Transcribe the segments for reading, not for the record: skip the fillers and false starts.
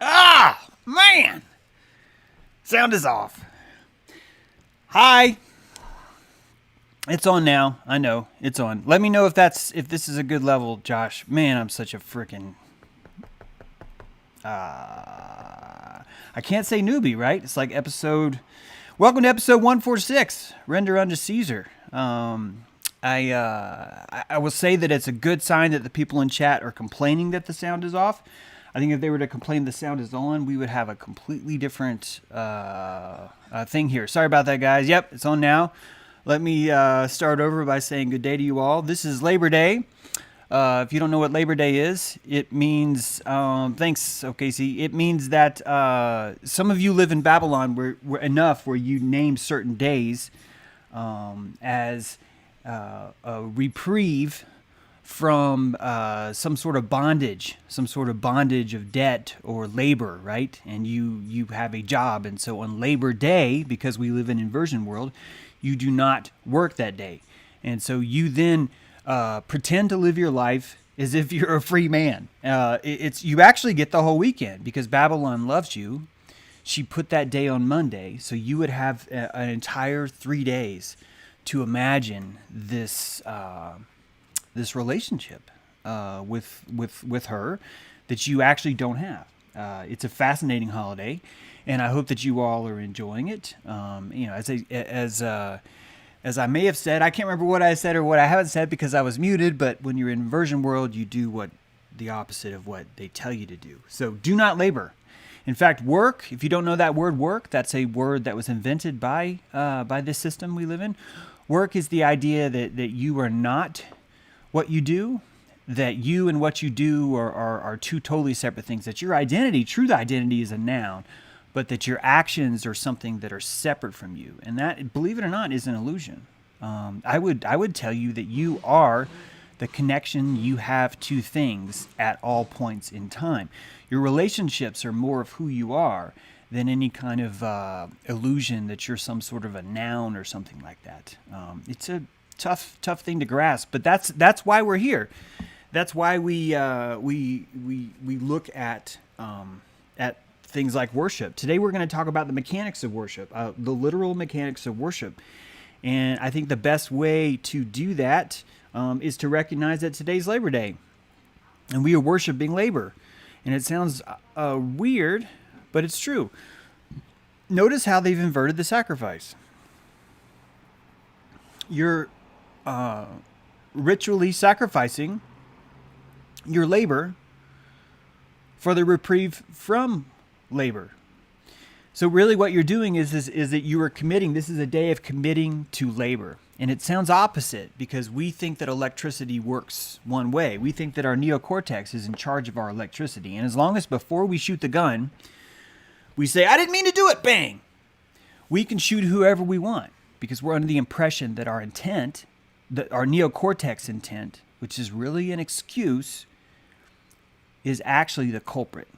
Ah, man. Sound is off. Hi. It's on now. I know. It's on. Let me know if this is a good level, Josh. Man, I'm such a freaking I can't say newbie, right? It's like welcome to episode 146, Render unto Caesar. I will say that it's a good sign that the people in chat are complaining that the sound is off. I think if they were to complain the sound is on, we would have a completely different thing here. Sorry about that, guys. Yep, it's on now. Let me start over by saying good day to you all. This is Labor Day. If you don't know what Labor Day is, it means, thanks, OKC. It means that some of you live in Babylon where you name certain days as a reprieve from some sort of bondage of debt or labor, right? And you have a job, and so on Labor Day, because we live in inversion world, you do not work that day, and so you then pretend to live your life as if you're a free man. You actually get the whole weekend because Babylon loves you. She put that day on Monday, so you would have an entire 3 days to imagine this relationship with her that you actually don't have. It's a fascinating holiday, and I hope that you all are enjoying it. As I may have said, I can't remember what I said or what I haven't said because I was muted, but when you're in inversion world, you do the opposite of what they tell you to do. So do not labor. In fact, work, if you don't know that word work, that's a word that was invented by this system we live in. Work is the idea that you are not what you do, that you and what you do are two totally separate things, that your identity, true identity, is a noun, but that your actions are something that are separate from you. And that, believe it or not, is an illusion. I would tell you that you are the connection you have to things at all points in time. Your relationships are more of who you are than any kind of illusion that you're some sort of a noun or something like that. It's a tough thing to grasp, but that's why we're here. That's why we look at things like worship. Today we're going to talk about the mechanics of worship, the literal mechanics of worship. And I think the best way to do that is to recognize that today's Labor Day, and we are worshiping labor. And it sounds weird, but it's true. Notice how they've inverted the sacrifice. You're ritually sacrificing your labor for the reprieve from labor. So really what you're doing is that you are committing. This is a day of committing to labor. And it sounds opposite because we think that electricity works one way. We think that our neocortex is in charge of our electricity. And as long as before we shoot the gun, we say, I didn't mean to do it, bang, we can shoot whoever we want because we're under the impression that our intent, that our neocortex intent, which is really an excuse, is actually the culprit,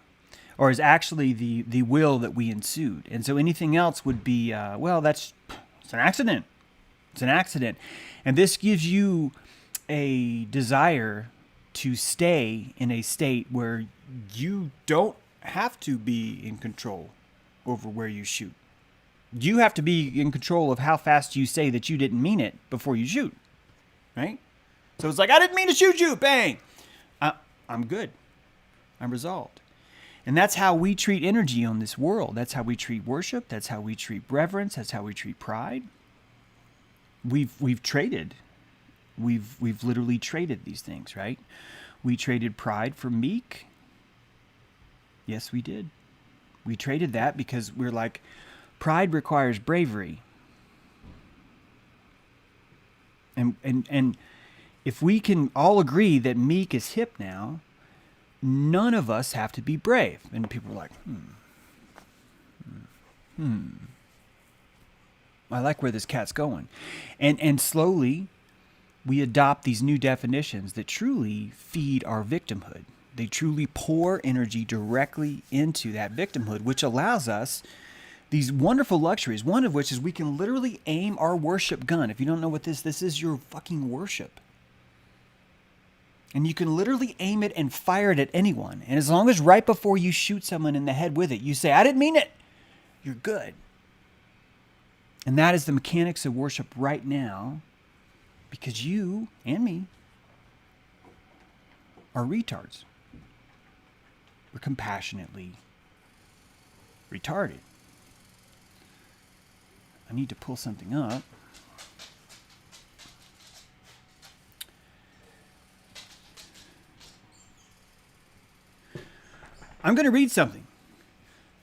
or is actually the will that we ensued. And so anything else would be, it's an accident. It's an accident. And this gives you a desire to stay in a state where you don't have to be in control over where you shoot. You have to be in control of how fast you say that you didn't mean it before you shoot, right? So it's like, I didn't mean to shoot you, bang. I'm good. I'm resolved. And that's how we treat energy on this world. That's how we treat worship. That's how we treat reverence. That's how we treat pride. We've traded. We've literally traded these things, right? We traded pride for meek. Yes, we did. We traded that because we're like, pride requires bravery. And if we can all agree that meek is hip now, none of us have to be brave. And people are like, I like where this cat's going. And slowly we adopt these new definitions that truly feed our victimhood. They truly pour energy directly into that victimhood, which allows us these wonderful luxuries, one of which is we can literally aim our worship gun. If you don't know what this is your fucking worship. And you can literally aim it and fire it at anyone. And as long as right before you shoot someone in the head with it, you say, I didn't mean it, you're good. And that is the mechanics of worship right now, because you and me are retards. We're compassionately retarded. I need to pull something up. I'm going to read something.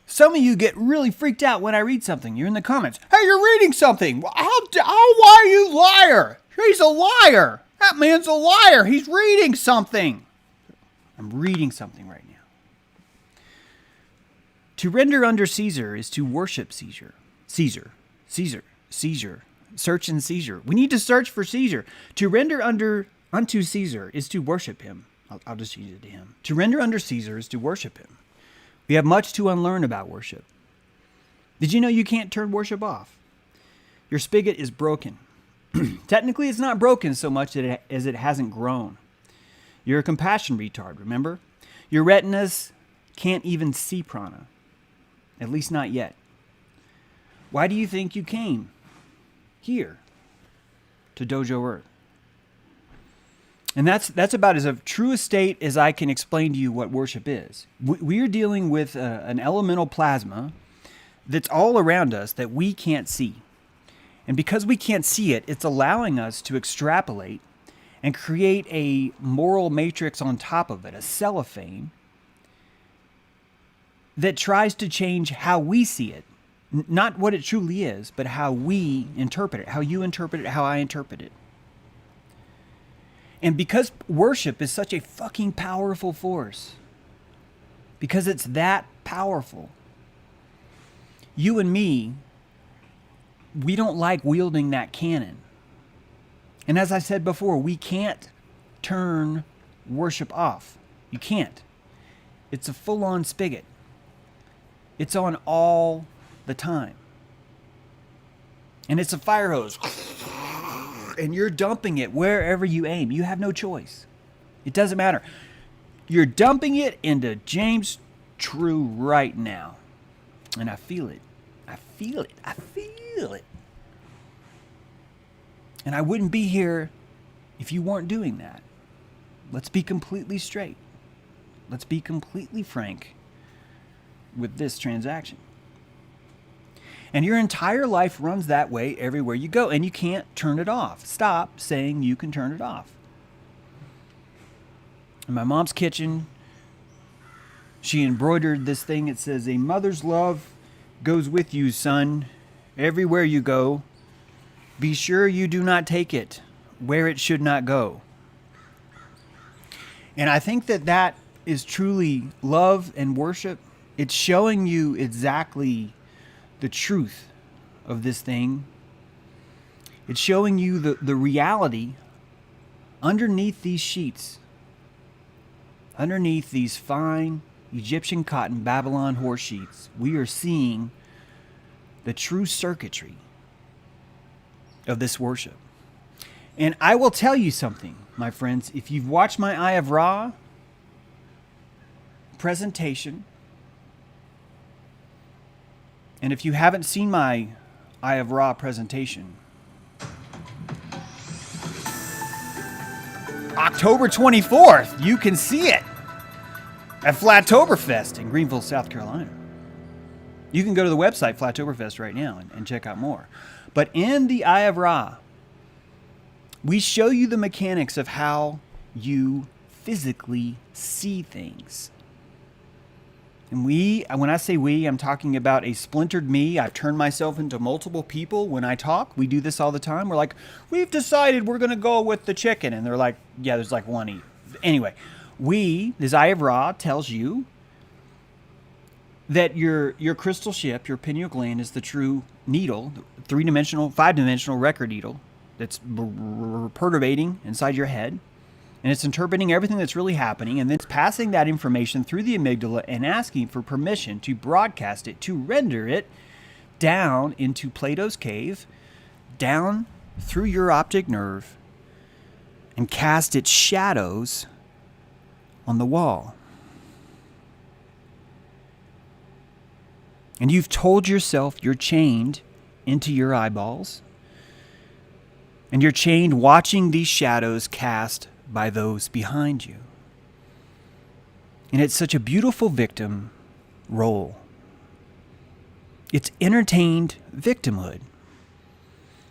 Some of you get really freaked out when I read something. You're in the comments. Hey, you're reading something. Why are you liar? He's a liar. That man's a liar. He's reading something. I'm reading something right now. To render under Caesar is to worship Caesar. Caesar. Search and seizure. We need to search for Caesar. To render unto Caesar is to worship him. I'll just use it to him. To render under Caesar is to worship him. We have much to unlearn about worship. Did you know you can't turn worship off? Your spigot is broken. Technically, it's not broken so much as it hasn't grown. You're a compassion retard, remember? Your retinas can't even see prana. At least not yet. Why do you think you came here to Dojo Earth? And that's about as true a state as I can explain to you what worship is. We are dealing with an elemental plasma that's all around us that we can't see. And because we can't see it, it's allowing us to extrapolate and create a moral matrix on top of it, a cellophane, that tries to change how we see it. Not what it truly is, but how we interpret it, how you interpret it, how I interpret it. And because worship is such a fucking powerful force, because it's that powerful, you and me, we don't like wielding that cannon. And as I said before, we can't turn worship off. You can't. It's a full-on spigot. It's on all the time. And it's a fire hose. And you're dumping it wherever you aim. You have no choice. It doesn't matter. You're dumping it into James True right now. And I feel it. I feel it. I feel it. And I wouldn't be here if you weren't doing that. Let's be completely straight. Let's be completely frank with this transaction. And your entire life runs that way everywhere you go, and you can't turn it off. Stop saying you can turn it off. In my mom's kitchen, she embroidered this thing. It says, "A mother's love goes with you, son, everywhere you go. Be sure you do not take it where it should not go." And I think that is truly love and worship. It's showing you exactly the truth of this thing. It's showing you the reality underneath these sheets, underneath these fine Egyptian cotton Babylon horse sheets. We are seeing the true circuitry of this worship. And I will tell you something, my friends. If you've watched my Eye of Ra presentation, and if you haven't seen my Eye of Ra presentation, October 24th, you can see it at Flattoberfest in Greenville, South Carolina. You can go to the website, Flattoberfest, right now and check out more. But in the Eye of Ra, we show you the mechanics of how you physically see things. And when I say we, I'm talking about a splintered me. I've turned myself into multiple people when I talk. We do this all the time. We're like, we've decided we're going to go with the chicken. And they're like, yeah, there's like one. Anyway, this Eye of Ra tells you that your crystal ship, your pineal gland, is the true needle, five-dimensional record needle that's perturbating inside your head. And it's interpreting everything that's really happening, and then it's passing that information through the amygdala and asking for permission to broadcast it, to render it down into Plato's cave, down through your optic nerve, and cast its shadows on the wall. And you've told yourself you're chained into your eyeballs. And you're chained watching these shadows cast by those behind you. And it's such a beautiful victim role. It's entertained victimhood.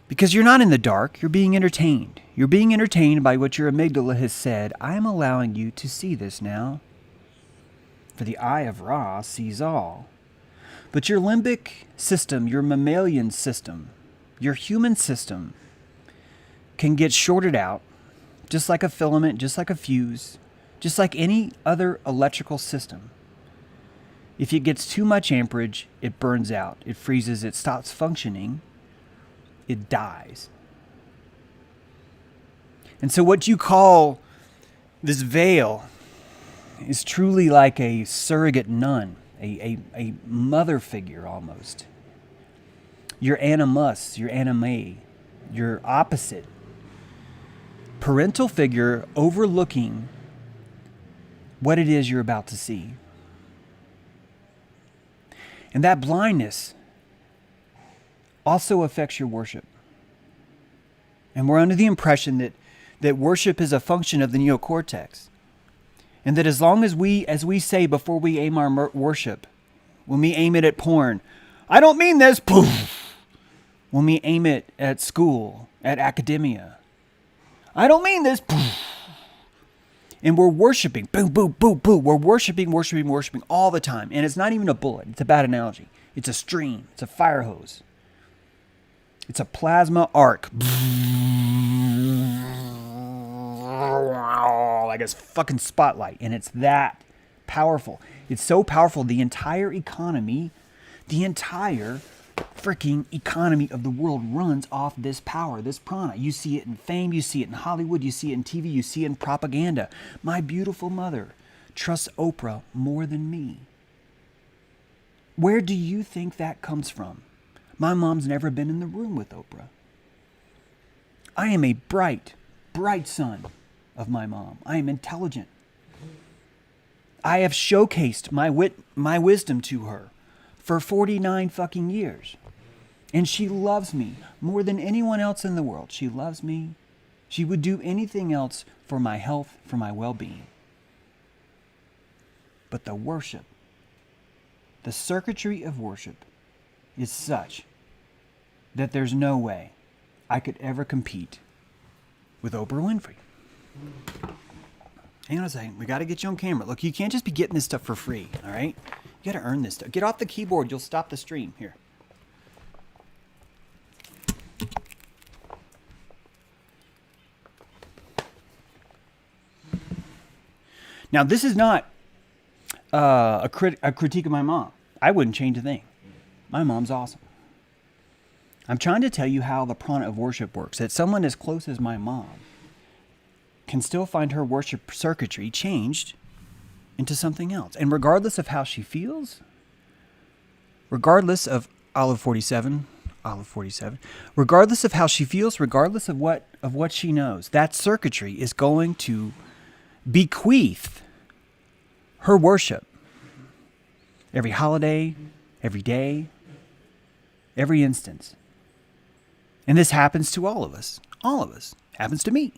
Because you're not in the dark, you're being entertained. You're being entertained by what your amygdala has said. I am allowing you to see this now. For the eye of Ra sees all. But your limbic system, your mammalian system, your human system can get shorted out, just like a filament, just like a fuse, just like any other electrical system. If it gets too much amperage, it burns out, it freezes, it stops functioning, it dies. And so what you call this veil is truly like a surrogate nun, a mother figure almost. Your animus, your anime, your opposite. Parental figure overlooking what it is you're about to see. And that blindness also affects your worship. And we're under the impression that worship is a function of the neocortex. And that as long as we say before we aim our worship, when we aim it at porn, I don't mean this, poof. When we aim it at school, at academia, I don't mean this, poof. And we're worshiping, boom, boom, boom, boom. We're worshiping all the time. And it's not even a bullet. It's a bad analogy. It's a stream. It's a fire hose. It's a plasma arc. Like a fucking spotlight. And it's that powerful. It's so powerful. The entire economy, the entire freaking economy of the world runs off this power, this prana. You see it in fame. You see it in Hollywood. You see it in TV. You see it in propaganda. My beautiful mother trusts Oprah more than me. Where do you think that comes from? My mom's never been in the room with Oprah. I am a bright son of my mom. I am intelligent. I have showcased my wisdom to her for 49 fucking years. And she loves me more than anyone else in the world. She loves me. She would do anything else for my health, for my well-being. But the worship, the circuitry of worship is such that there's no way I could ever compete with Oprah Winfrey. Hang on a second. We got to get you on camera. Look, you can't just be getting this stuff for free, all right? You got to earn this stuff. Get off the keyboard. You'll stop the stream. Here. Now, this is not a critique of my mom. I wouldn't change a thing. My mom's awesome. I'm trying to tell you how the prana of worship works. That someone as close as my mom can still find her worship circuitry changed into something else. And regardless of how she feels, regardless of Olive 47, regardless of how she feels, regardless of what she knows, that circuitry is going to bequeath her worship every holiday, every day, every instance. And this happens to all of us. All of us. Happens to me.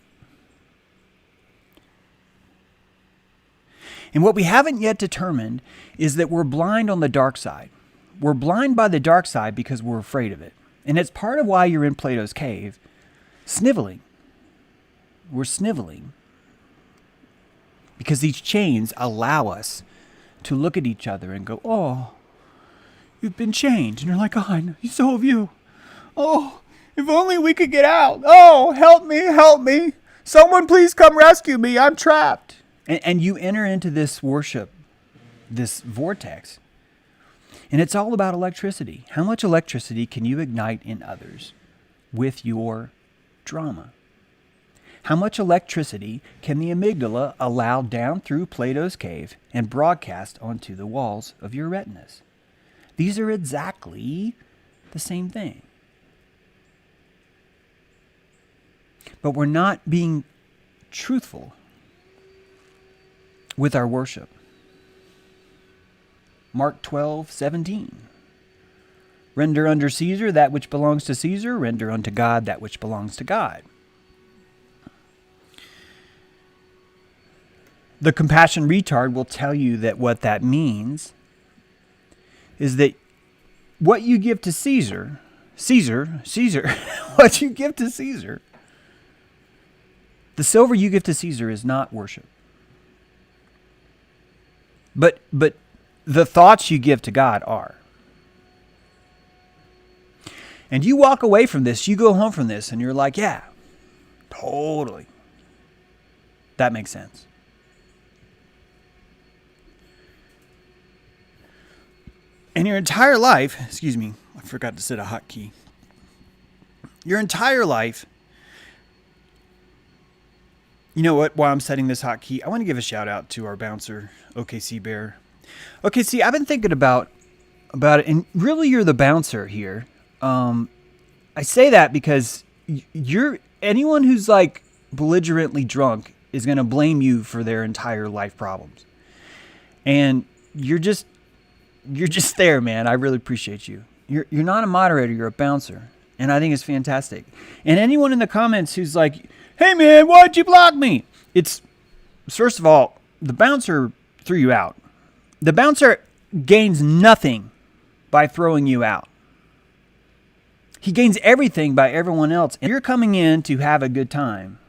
And what we haven't yet determined is that we're blind on the dark side. We're blind by the dark side because we're afraid of it. And it's part of why you're in Plato's cave, sniveling. We're sniveling. Because these chains allow us to look at each other and go, oh, you've been chained. And you're like, oh, so have you. Oh, if only we could get out. Oh, help me. Someone please come rescue me. I'm trapped. And you enter into this worship, this vortex. And it's all about electricity. How much electricity can you ignite in others with your drama? How much electricity can the amygdala allow down through Plato's cave and broadcast onto the walls of your retinas? These are exactly the same thing. But we're not being truthful with our worship. Mark 12:17. Render unto Caesar that which belongs to Caesar, render unto God that which belongs to God. The compassion retard will tell you that what that means is that what you give to Caesar, what you give to Caesar, the silver you give to Caesar is not worship. But the thoughts you give to God are. And you walk away from this, you go home from this, and you're like, yeah, totally. That makes sense. And your entire life, excuse me, I forgot to set a hotkey. Your entire life, you know what, while I'm setting this hotkey, I want to give a shout out to our bouncer, OKC Bear. OKC, I've been thinking about it, and really you're the bouncer here. I say that because anyone who's like belligerently drunk is going to blame you for their entire life problems. And you're just there, man. I really appreciate you. You're not a moderator, you're a bouncer. And I think it's fantastic. And anyone in the comments who's like, hey man, why'd you block me? It's, first of all, the bouncer threw you out. The bouncer gains nothing by throwing you out. He gains everything by everyone else. And you're coming in to have a good time.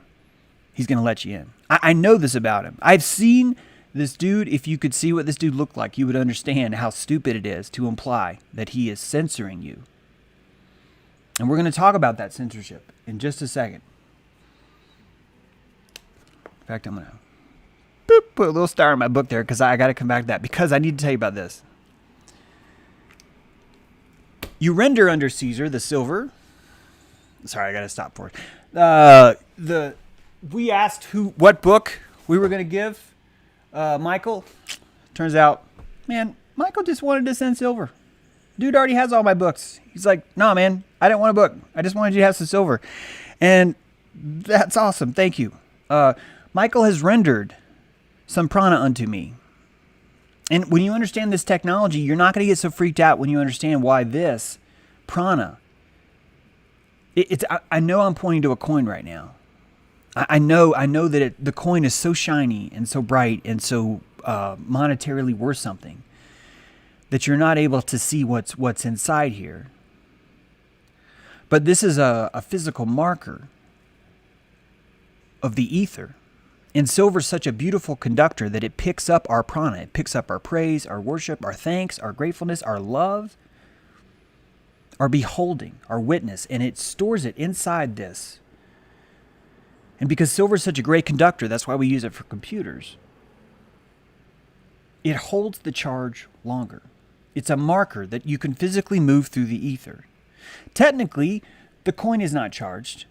He's going to let you in. I know this about him. I've seen this dude. If you could see what this dude looked like, you would understand how stupid it is to imply that he is censoring you. And we're going to talk about that censorship in just a second. In fact, I'm going to put a little star in my book there because I got to come back to that because I need to tell you about this. You render under Caesar the silver. Sorry, I got to stop for it. We asked what book we were going to give Michael. Turns out, man, Michael just wanted to send silver. Dude already has all my books. He's like, no, man, I didn't want a book. I just wanted you to have some silver. And that's awesome. Thank you. Michael has rendered some prana unto me. And when you understand this technology, you're not going to get so freaked out when you understand why this prana. I know I'm pointing to a coin right now. I know that the coin is so shiny and so bright and so monetarily worth something that you're not able to see what's inside here. But this is a physical marker of the ether. And silver is such a beautiful conductor that it picks up our prana. It picks up our praise, our worship, our thanks, our gratefulness, our love, our beholding, our witness, and it stores it inside this. And because silver is such a great conductor, that's why we use it for computers. It holds the charge longer. It's a marker that you can physically move through the ether. Technically, the coin is not charged.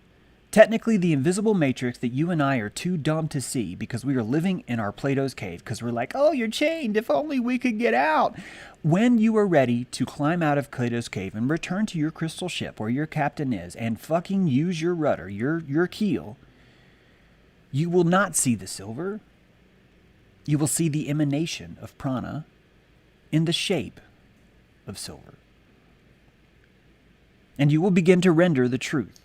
Technically, the invisible matrix that you and I are too dumb to see because we are living in our Plato's cave because we're like, oh, you're chained. If only we could get out. When you are ready to climb out of Plato's cave and return to your crystal ship where your captain is and fucking use your rudder, your keel, you will not see the silver. You will see the emanation of prana in the shape of silver. And you will begin to render the truth.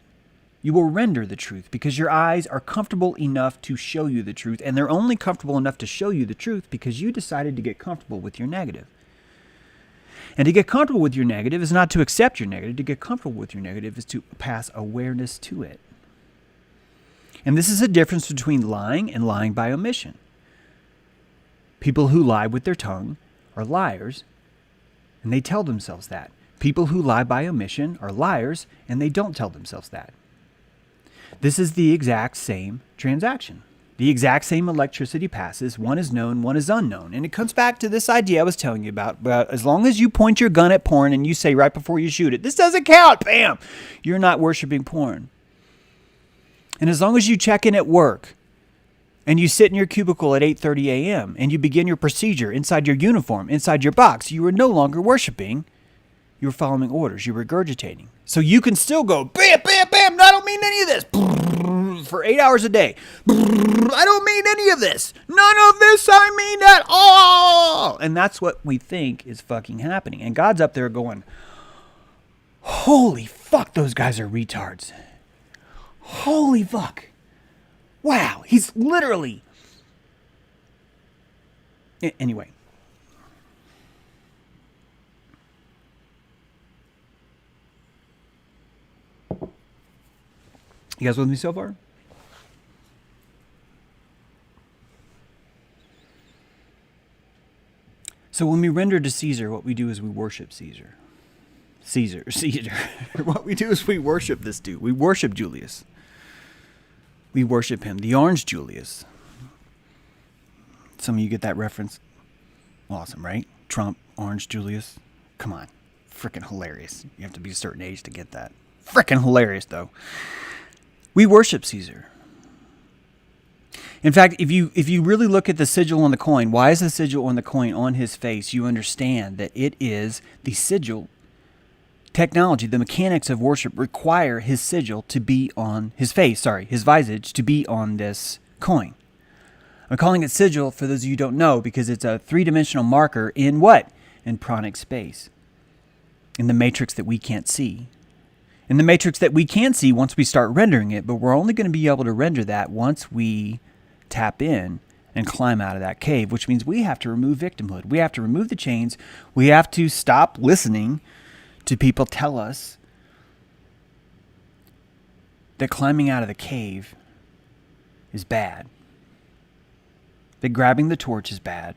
You will render the truth because your eyes are comfortable enough to show you the truth, and they're only comfortable enough to show you the truth because you decided to get comfortable with your negative. And to get comfortable with your negative is not to accept your negative. To get comfortable with your negative is to pass awareness to it. And this is a difference between lying and lying by omission. People who lie with their tongue are liars, and they tell themselves that. People who lie by omission are liars, and they don't tell themselves that. This is the exact same transaction. The exact same electricity passes. One is known, one is unknown. And it comes back to this idea I was telling you about as long as you point your gun at porn and you say right before you shoot it, this doesn't count, bam, you're not worshiping porn. And as long as you check in at work and you sit in your cubicle at 8:30 a.m. and you begin your procedure inside your uniform, inside your box, you are no longer worshiping. You're following orders. You're regurgitating. So you can still go, bam, bam, bam. I don't mean any of this. for 8 hours a day. I don't mean any of this. None of this I mean at all. And that's what we think is fucking happening. And God's up there going, holy fuck, those guys are retards. Holy fuck. Wow, he's literally... Anyway. You guys with me so far? So when we render to Caesar, what we do is we worship Caesar. Caesar. What we do is we worship this dude. We worship Julius. We worship him. The Orange Julius. Some of you get that reference. Awesome, right? Trump, Orange Julius. Come on. Freaking hilarious. You have to be a certain age to get that. Freaking hilarious, though. We worship Caesar. In fact, if you really look at the sigil on the coin, why is the sigil on the coin on his face? You understand that it is the sigil technology. The mechanics of worship require his sigil to be on his face. His visage to be on this coin. I'm calling it sigil for those of you who don't know because it's a three-dimensional marker in what? In pranic space. In the matrix that we can't see. In the matrix that we can see once we start rendering it, but we're only going to be able to render that once we tap in and climb out of that cave, which means we have to remove victimhood. We have to remove the chains. We have to stop listening to people tell us that climbing out of the cave is bad. That grabbing the torch is bad.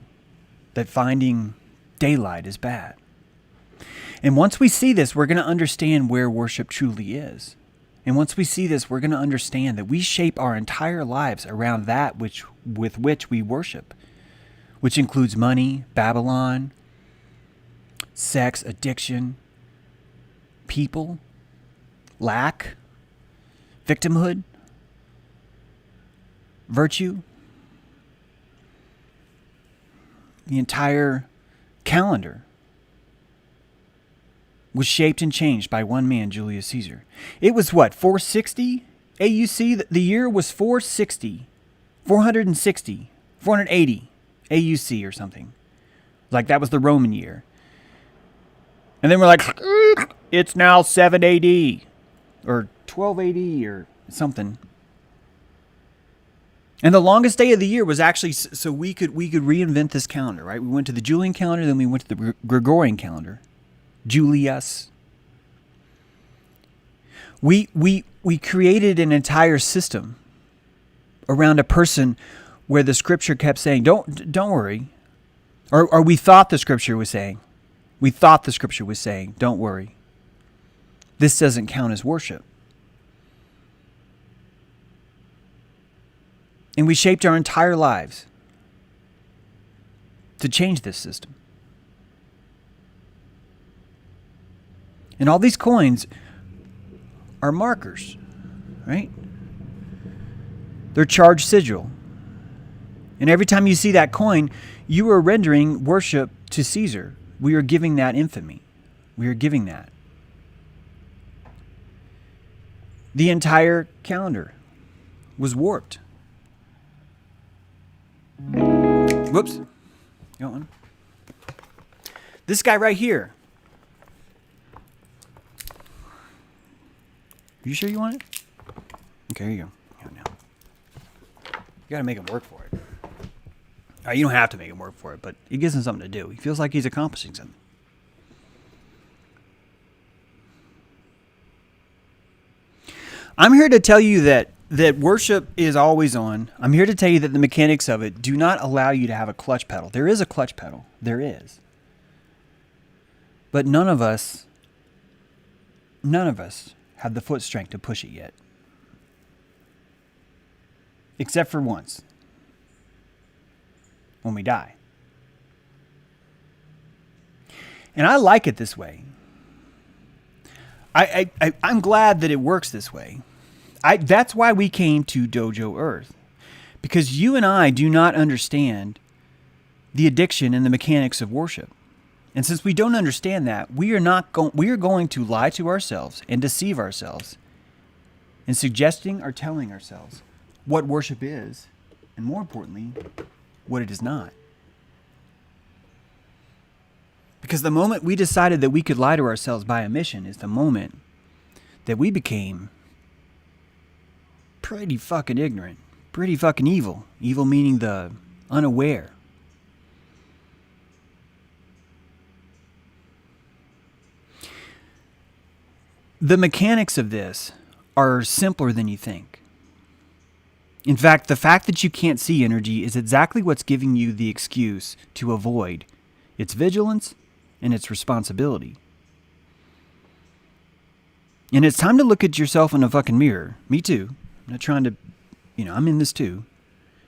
That finding daylight is bad. And once we see this, we're going to understand where worship truly is. And once we see this, we're going to understand that we shape our entire lives around that with which we worship, which includes money, Babylon, sex, addiction, people, lack, victimhood, virtue. The entire calendar was shaped and changed by one man, Julius Caesar. It was what, 460 AUC? The year was 460, 460, 480 AUC or something. Like that was the Roman year. And then we're like, it's now 7 AD or 12 AD or something. And the longest day of the year was actually so we could reinvent this calendar, right? We went to the Julian calendar, then we went to the Gregorian calendar. Julius. We created an entire system around a person where the scripture kept saying, don't worry. Or we thought the scripture was saying, don't worry. This doesn't count as worship. And we shaped our entire lives to change this system. And all these coins are markers, right? They're charged sigil. And every time you see that coin, you are rendering worship to Caesar. We are giving that infamy. We are giving that. The entire calendar was warped. Whoops. Got one. This guy right here. You sure you want it? Okay, here you go. Now. You got to make him work for it. You don't have to make him work for it, but it gives him something to do. He feels like he's accomplishing something. I'm here to tell you that worship is always on. I'm here to tell you that the mechanics of it do not allow you to have a clutch pedal. There is a clutch pedal. There is. But none of us have the foot strength to push it yet. Except for once. When we die. And I like it this way. I'm glad that it works this way. That's why we came to Dojo Earth. Because you and I do not understand the addiction and the mechanics of worship. And since we don't understand that, we are going to lie to ourselves and deceive ourselves in suggesting or telling ourselves what worship is, and more importantly, what it is not. Because the moment we decided that we could lie to ourselves by omission is the moment that we became pretty fucking ignorant, pretty fucking evil. Evil meaning the unaware. The mechanics of this are simpler than you think. In fact, the fact that you can't see energy is exactly what's giving you the excuse to avoid its vigilance and its responsibility. And it's time to look at yourself in a fucking mirror. Me too. I'm not trying to, I'm in this too.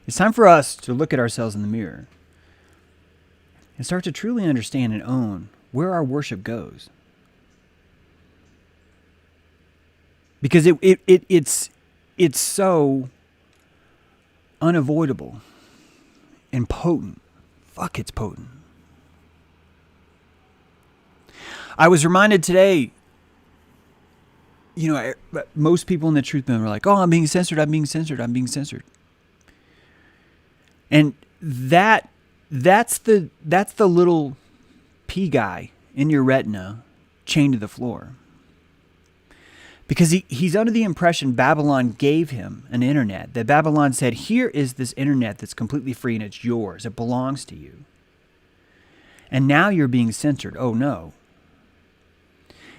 It's time for us to look at ourselves in the mirror and start to truly understand and own where our worship goes. Because it's so unavoidable and potent. Fuck, it's potent. I was reminded today, most people in the truth movement are like, oh, I'm being censored. And that's the little pea guy in your retina chained to the floor. Because he's under the impression Babylon gave him an internet. That Babylon said, here is this internet that's completely free and it's yours. It belongs to you. And now you're being censored. Oh no.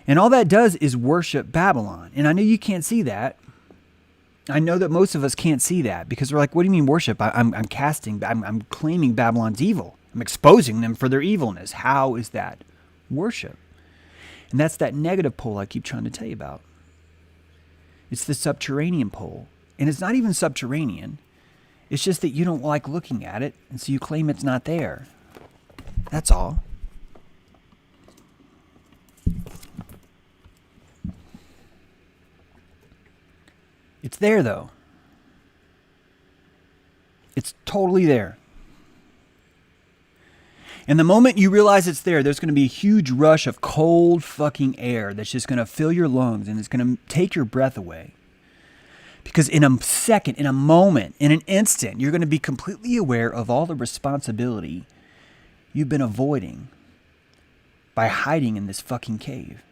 And all that does is worship Babylon. And I know you can't see that. I know that most of us can't see that because we're like, what do you mean worship? I'm claiming Babylon's evil. I'm exposing them for their evilness. How is that worship? And that's that negative pole I keep trying to tell you about. It's the subterranean pole. And it's not even subterranean. It's just that you don't like looking at it, and so you claim it's not there. That's all. It's there, though. It's totally there. And the moment you realize it's there, there's going to be a huge rush of cold fucking air that's just going to fill your lungs and it's going to take your breath away. Because in a second, in a moment, in an instant, you're going to be completely aware of all the responsibility you've been avoiding by hiding in this fucking cave.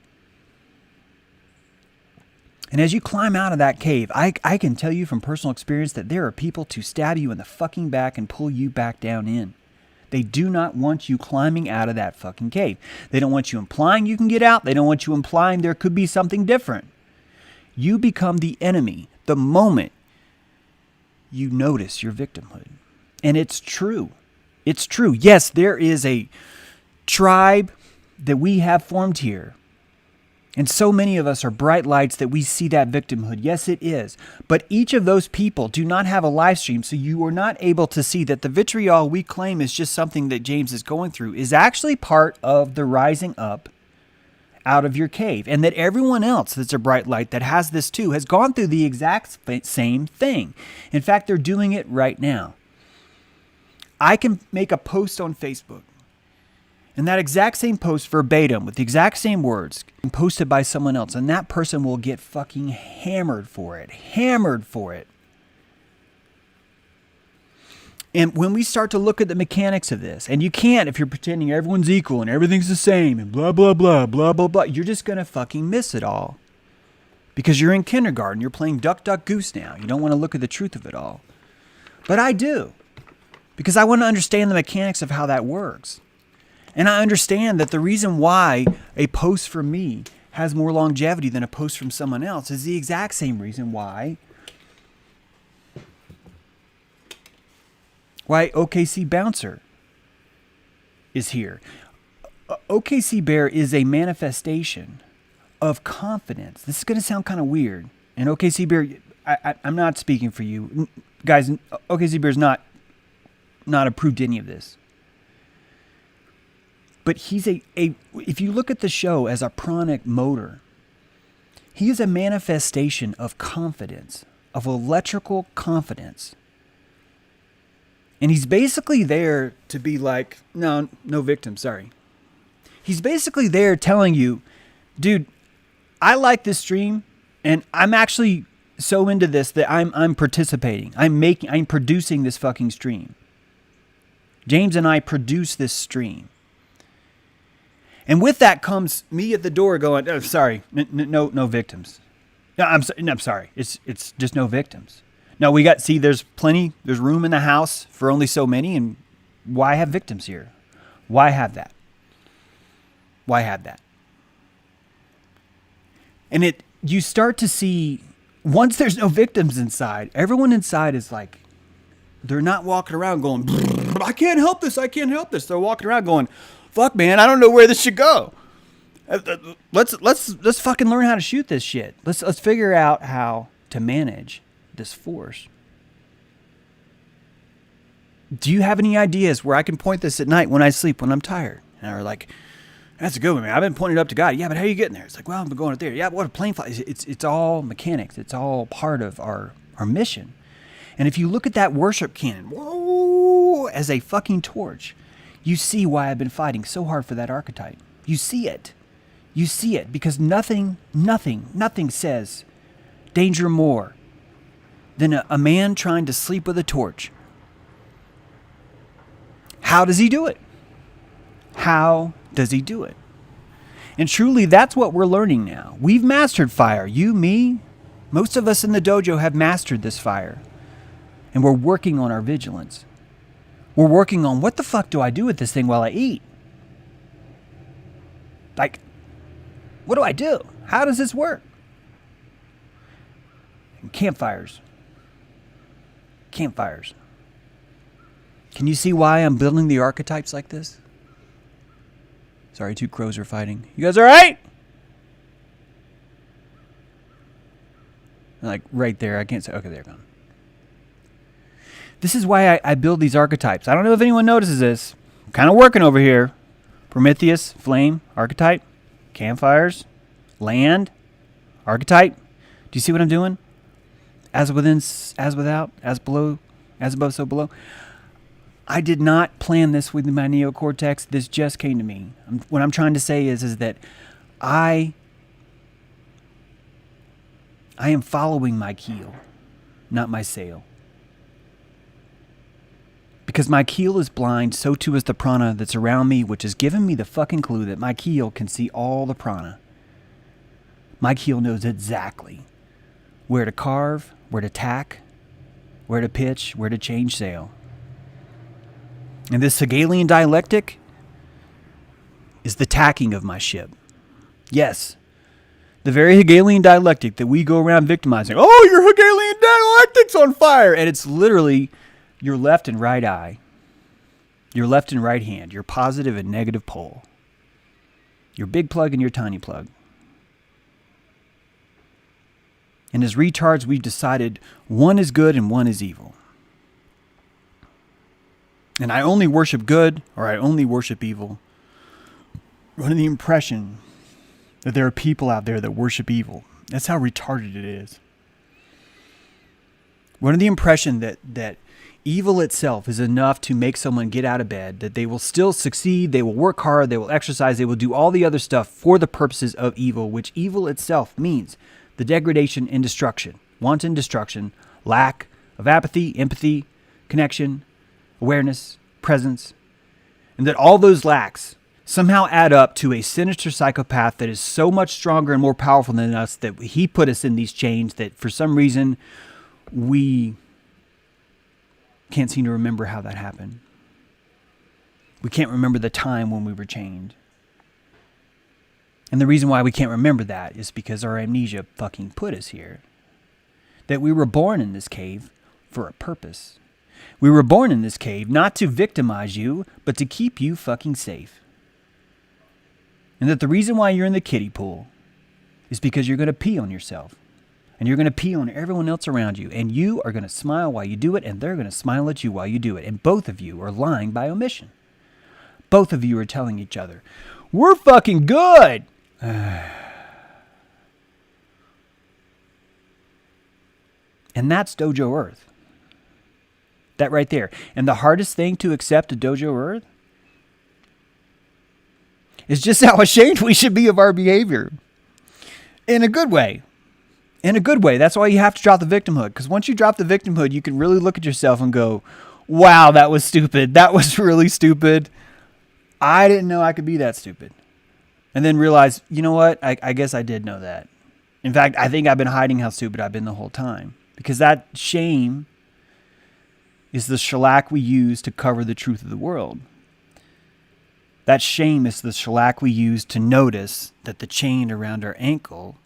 And as you climb out of that cave, I can tell you from personal experience that there are people to stab you in the fucking back and pull you back down in. They do not want you climbing out of that fucking cave. They don't want you implying you can get out. They don't want you implying there could be something different. You become the enemy the moment you notice your victimhood. And it's true. It's true. Yes, there is a tribe that we have formed here. And so many of us are bright lights that we see that victimhood. Yes, it is. But each of those people do not have a live stream, so you are not able to see that the vitriol we claim is just something that James is going through is actually part of the rising up out of your cave. And that everyone else that's a bright light that has this too has gone through the exact same thing. In fact, they're doing it right now. I can make a post on Facebook. And that exact same post verbatim with the exact same words posted by someone else. And that person will get fucking hammered for it. Hammered for it. And when we start to look at the mechanics of this, and you can't if you're pretending everyone's equal and everything's the same and blah, blah, blah, blah, blah, blah. You're just going to fucking miss it all. Because you're in kindergarten. You're playing duck, duck, goose now. You don't want to look at the truth of it all. But I do. Because I want to understand the mechanics of how that works. And I understand that the reason why a post from me has more longevity than a post from someone else is the exact same reason why OKC Bouncer is here. OKC Bear is a manifestation of confidence. This is going to sound kind of weird. And OKC Bear, I'm not speaking for you. Guys, OKC Bear's not approved any of this. But he's if you look at the show as a pranic motor, he is a manifestation of confidence, of electrical confidence. And he's basically there to be like, no victim, sorry. He's basically there telling you, dude, I like this stream and I'm actually so into this that I'm participating. I'm producing this fucking stream. James and I produce this stream. And with that comes me at the door going, oh, sorry, no victims. No, I'm sorry. It's just no victims. No, there's room in the house for only so many, and why have victims here? Why have that? Why have that? And you start to see, once there's no victims inside, everyone inside is like, they're not walking around going, I can't help this. They're walking around going, fuck, man, I don't know where this should go. Let's fucking learn how to shoot this shit. Let's figure out how to manage this force. Do you have any ideas where I can point this at night when I sleep, when I'm tired? And they're like, that's a good one, man. I've been pointing it up to God. Yeah, but how are you getting there? It's like, well, I've been going up there. Yeah, what a plane flight. It's all mechanics. It's all part of our mission. And if you look at that worship cannon, whoa, as a fucking torch, you see why I've been fighting so hard for that archetype. You see it. You see it because nothing says danger more than a man trying to sleep with a torch. How does he do it? How does he do it? And truly, that's what we're learning now. We've mastered fire. You, me, most of us in the dojo have mastered this fire. And we're working on our vigilance. We're working on what the fuck do I do with this thing while I eat? Like, what do I do? How does this work? Campfires. Campfires. Can you see why I'm building the archetypes like this? Sorry, two crows are fighting. You guys all right? Like right there. I can't say. Okay, they're gone. This is why I build these archetypes. I don't know if anyone notices this. I'm kind of working over here. Prometheus, flame, archetype, campfires, land, archetype. Do you see what I'm doing? As within, as without, as below, as above, so below. I did not plan this with my neocortex. This just came to me. What I'm trying to say is that I am following my keel, not my sail. Because my keel is blind, so too is the prana that's around me, which has given me the fucking clue that my keel can see all the prana. My keel knows exactly where to carve, where to tack, where to pitch, where to change sail. And this Hegelian dialectic is the tacking of my ship. Yes, the very Hegelian dialectic that we go around victimizing. Oh, your Hegelian dialectic's on fire! And it's literally your left and right eye, your left and right hand, your positive and negative pole, your big plug and your tiny plug. And as retards, we've decided one is good and one is evil. And I only worship good or I only worship evil. Under the impression that there are people out there that worship evil. That's how retarded it is. We're under the impression that evil itself is enough to make someone get out of bed, that they will still succeed, they will work hard, they will exercise, they will do all the other stuff for the purposes of evil, which evil itself means the degradation and destruction, wanton destruction, lack of apathy, empathy, connection, awareness, presence, and that all those lacks somehow add up to a sinister psychopath that is so much stronger and more powerful than us that he put us in these chains that for some reason we can't seem to remember how that happened. We can't remember the time when we were chained. And the reason why we can't remember that is because our amnesia fucking put us here. That we were born in this cave for a purpose. We were born in this cave not to victimize you, but to keep you fucking safe. And that the reason why you're in the kiddie pool is because you're going to pee on yourself. And you're going to pee on everyone else around you. And you are going to smile while you do it, and they're going to smile at you while you do it. And both of you are lying by omission. Both of you are telling each other, we're fucking good. And that's Dojo Earth. That right there. And the hardest thing to accept at Dojo Earth is just how ashamed we should be of our behavior. In a good way. In a good way. That's why you have to drop the victimhood. Because once you drop the victimhood, you can really look at yourself and go, wow, that was stupid. That was really stupid. I didn't know I could be that stupid. And then realize, you know what? I guess I did know that. In fact, I think I've been hiding how stupid I've been the whole time. Because that shame is the shellac we use to cover the truth of the world. That shame is the shellac we use to notice that the chain around our ankle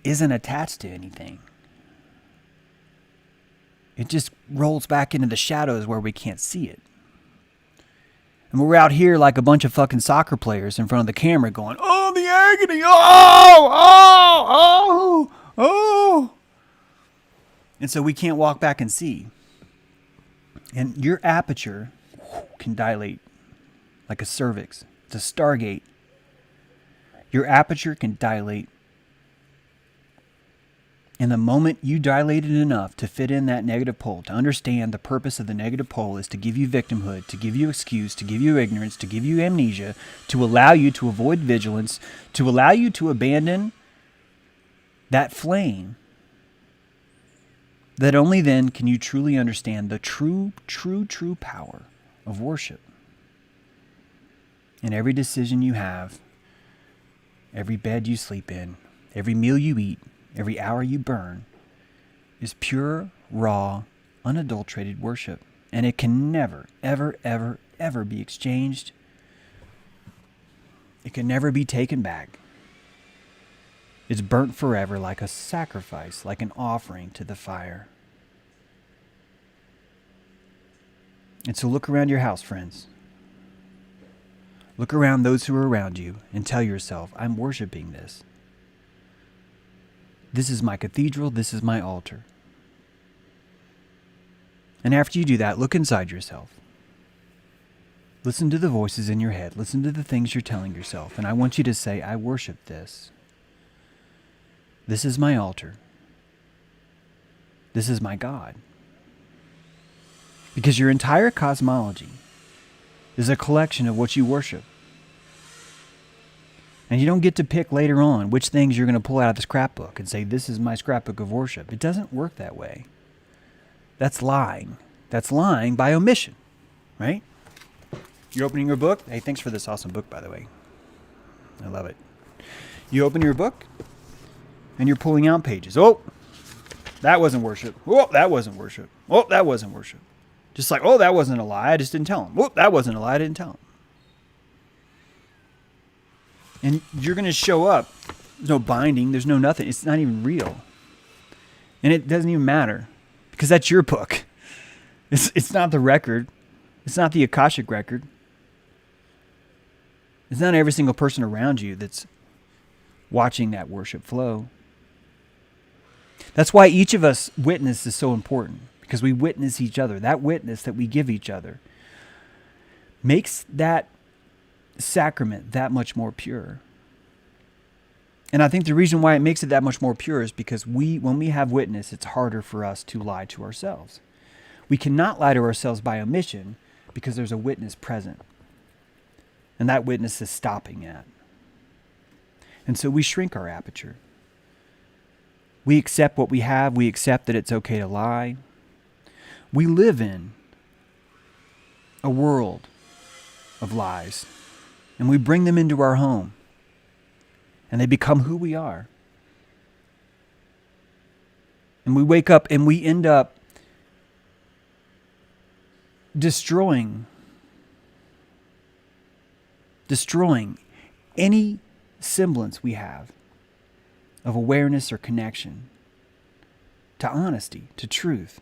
isn't attached to anything. It just rolls back into the shadows where we can't see it. And we're out here like a bunch of fucking soccer players in front of the camera going, oh, the agony, oh. And so we can't walk back and see. And your aperture can dilate like a cervix. It's a stargate. Your aperture can dilate. And the moment you dilate it enough to fit in that negative pole, to understand the purpose of the negative pole is to give you victimhood, to give you excuse, to give you ignorance, to give you amnesia, to allow you to avoid vigilance, to allow you to abandon that flame, that only then can you truly understand the true power of worship. And every decision you have, every bed you sleep in, every meal you eat, every hour you burn is pure, raw, unadulterated worship. And it can never, ever, ever, ever be exchanged. It can never be taken back. It's burnt forever like a sacrifice, like an offering to the fire. And so look around your house, friends. Look around those who are around you and tell yourself, I'm worshiping this. This is my cathedral. This is my altar. And after you do that, look inside yourself. Listen to the voices in your head. Listen to the things you're telling yourself. And I want you to say, I worship this. This is my altar. This is my God. Because your entire cosmology is a collection of what you worship. And you don't get to pick later on which things you're going to pull out of the scrapbook and say, this is my scrapbook of worship. It doesn't work that way. That's lying. That's lying by omission, right? You're opening your book. Hey, thanks for this awesome book, by the way. I love it. You open your book and you're pulling out pages. Oh, that wasn't worship. Oh, that wasn't worship. Oh, that wasn't worship. Just like, oh, that wasn't a lie. I just didn't tell him. Oh, that wasn't a lie. I didn't tell him. And you're going to show up. There's no binding. There's no nothing. It's not even real. And it doesn't even matter because that's your book. It's not the record. It's not the Akashic record. It's not every single person around you that's watching that worship flow. That's why each of us witness is so important, because we witness each other. That witness that we give each other makes that sacrament that much more pure. And I think the reason why it makes it that much more pure is because when we have witness, it's harder for us to lie to ourselves. We cannot lie to ourselves by omission because there's a witness present. And that witness is stopping that. And so we shrink our aperture. We accept what we have. We accept that it's okay to lie. We live in a world of lies. And we bring them into our home. And they become who we are. And we wake up and we end up destroying any semblance we have of awareness or connection to honesty, to truth,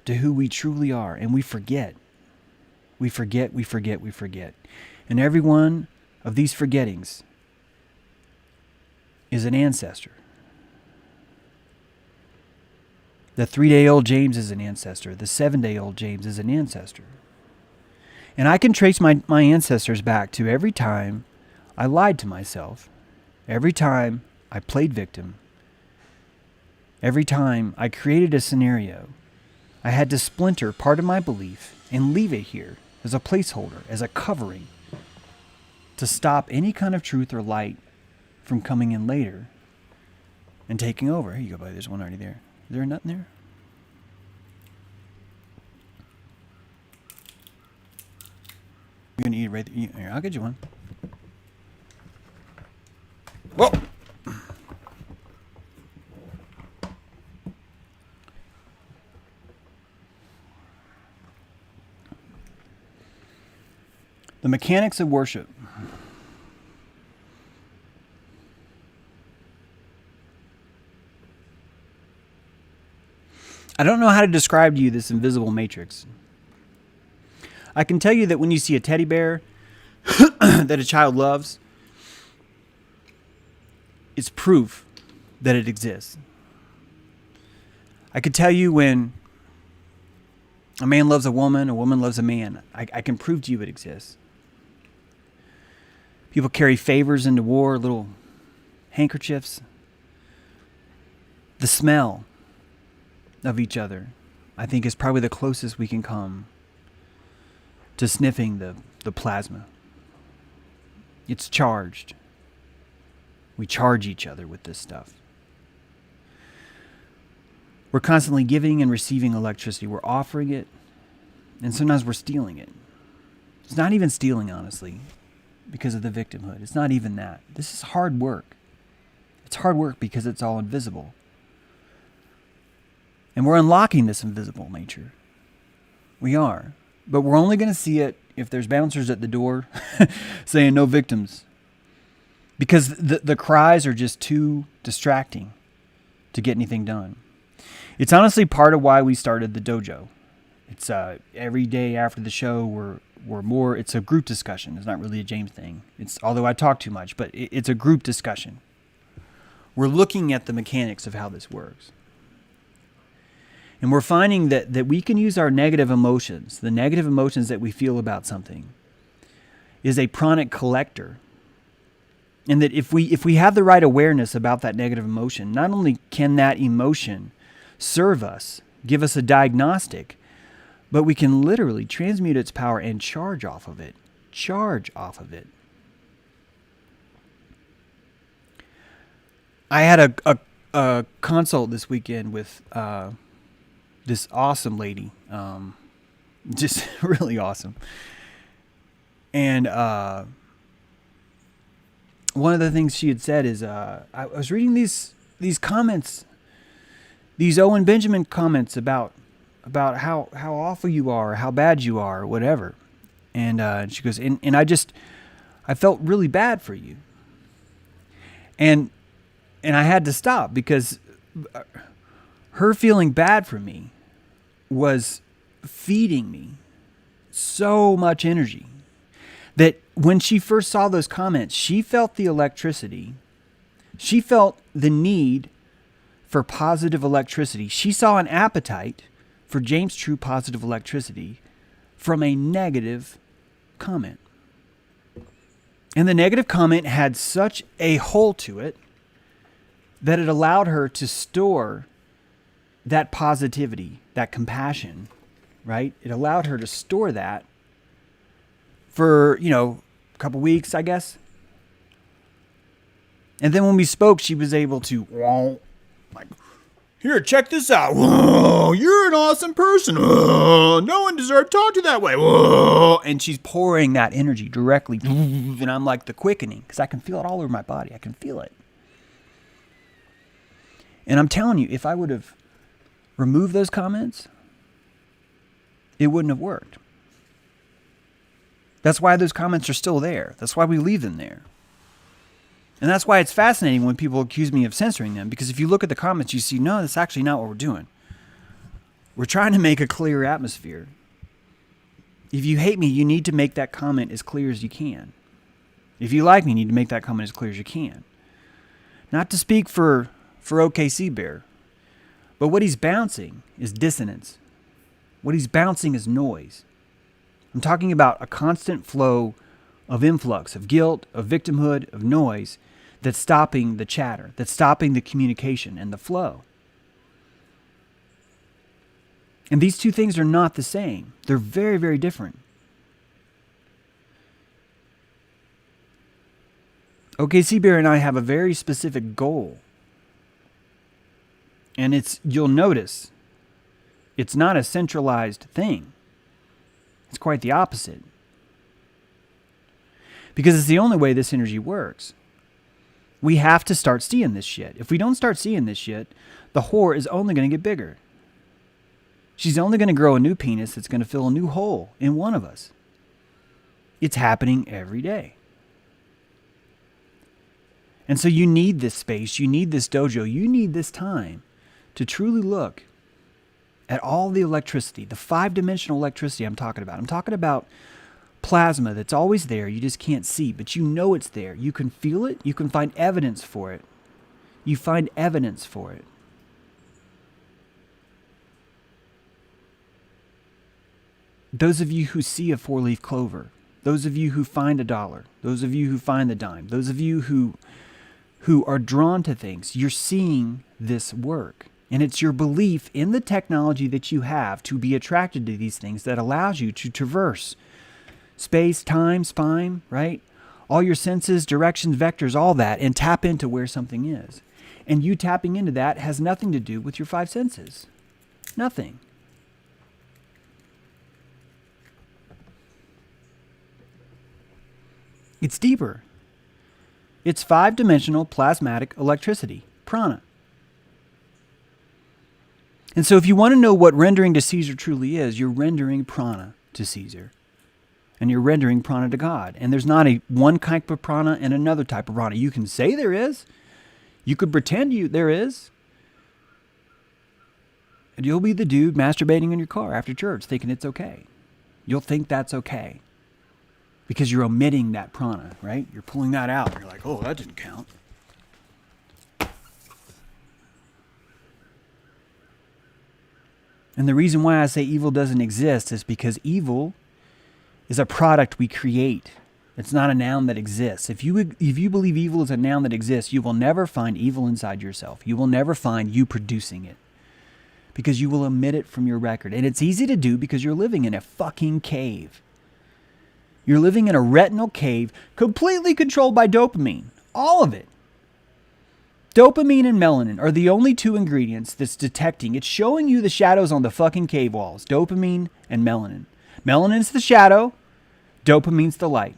to who we truly are. And we forget. We forget. And every one of these forgettings is an ancestor. The 3-day-old James is an ancestor. The 7-day-old James is an ancestor. And I can trace my ancestors back to every time I lied to myself, every time I played victim, every time I created a scenario. I had to splinter part of my belief and leave it here as a placeholder, as a covering, to stop any kind of truth or light from coming in later. and taking over. Here you go, buddy. There's one already there. Is there a nut in there? You're gonna eat it right there. Here, I'll get you one. Whoa! The mechanics of worship. I don't know how to describe to you this invisible matrix. I can tell you that when you see a teddy bear that a child loves, it's proof that it exists. I could tell you when a man loves a woman loves a man. I can prove to you it exists. People carry favors into war, little handkerchiefs. The smell of each other, I think, is probably the closest we can come to sniffing the plasma. It's charged. We charge each other with this stuff. We're constantly giving and receiving electricity. We're offering it, and sometimes we're stealing it. It's not even stealing, honestly, because of the victimhood. It's not even that. This is hard work. It's hard work because it's all invisible. And we're unlocking this invisible nature. We are. But we're only going to see it if there's bouncers at the door saying no victims. Because the cries are just too distracting to get anything done. It's honestly part of why we started the dojo. It's every day after the show we're more, it's a group discussion. It's not really a James thing. It's, although I talk too much, but it's a group discussion. We're looking at the mechanics of how this works. And we're finding that we can use our negative emotions, the negative emotions that we feel about something, is a pranic collector. And that if we have the right awareness about that negative emotion, not only can that emotion serve us, give us a diagnostic, but we can literally transmute its power and charge off of it. Charge off of it. I had a consult this weekend with this awesome lady, just really awesome. And one of the things she had said is, I was reading these comments, these Owen Benjamin comments about how awful you are, how bad you are, or whatever. And she goes, and I felt really bad for you. And I had to stop because her feeling bad for me was feeding me so much energy that when she first saw those comments, she felt the electricity. She felt the need for positive electricity. She saw an appetite for James True positive electricity from a negative comment. And the negative comment had such a hole to it that it allowed her to store that positivity, that compassion, right? It allowed her to store that for, a couple weeks, I guess. And then when we spoke, she was able to, like, here, check this out. Whoa, you're an awesome person. Whoa, no one deserves to talk to you that way. Whoa. And she's pouring that energy directly. And I'm like the quickening because I can feel it all over my body. I can feel it. And I'm telling you, if I would have removed those comments, it wouldn't have worked. That's why those comments are still there. That's why we leave them there. And that's why it's fascinating when people accuse me of censoring them, because if you look at the comments, you see, no, that's actually not what we're doing. We're trying to make a clear atmosphere. If you hate me, you need to make that comment as clear as you can. If you like me, you need to make that comment as clear as you can. Not to speak for OKC Bear, but what he's bouncing is dissonance. What he's bouncing is noise. I'm talking about a constant flow of influx, of guilt, of victimhood, of noise that's stopping the chatter, that's stopping the communication and the flow. And these two things are not the same. They're very, very different. OKC Bear and I have a very specific goal. And you'll notice it's not a centralized thing. It's quite the opposite. Because it's the only way this energy works. We have to start seeing this shit. If we don't start seeing this shit, the whore is only going to get bigger. She's only going to grow a new penis that's going to fill a new hole in one of us. It's happening every day. And so you need this space, you need this dojo, you need this time to truly look at all the electricity, the 5-dimensional electricity I'm talking about. I'm talking about plasma that's always there, you just can't see, but you know it's there. You can feel it, you can find evidence for it. You find evidence for it. Those of you who see a 4-leaf clover, those of you who find $1, those of you who find the dime, those of you who are drawn to things, you're seeing this work. And it's your belief in the technology that you have to be attracted to these things that allows you to traverse space, time, spine, right? All your senses, directions, vectors, all that, and tap into where something is. And you tapping into that has nothing to do with your 5 senses. Nothing. It's deeper. It's 5-dimensional plasmatic electricity, prana. And so if you want to know what rendering to Caesar truly is, you're rendering prana to Caesar. And you're rendering prana to God. And there's not one type of prana and another type of prana. You can say there is. You could pretend there is. And you'll be the dude masturbating in your car after church thinking it's okay. You'll think that's okay. Because you're omitting that prana, right? You're pulling that out. You're like, oh, that didn't count. And the reason why I say evil doesn't exist is because evil is a product we create. It's not a noun that exists. If you believe evil is a noun that exists, you will never find evil inside yourself. You will never find you producing it. Because you will omit it from your record. And it's easy to do because you're living in a fucking cave. You're living in a retinal cave completely controlled by dopamine. All of it. Dopamine and melanin are the only 2 ingredients that's detecting. It's showing you the shadows on the fucking cave walls. Dopamine and melanin. Melanin's the shadow. Dopamine's the light.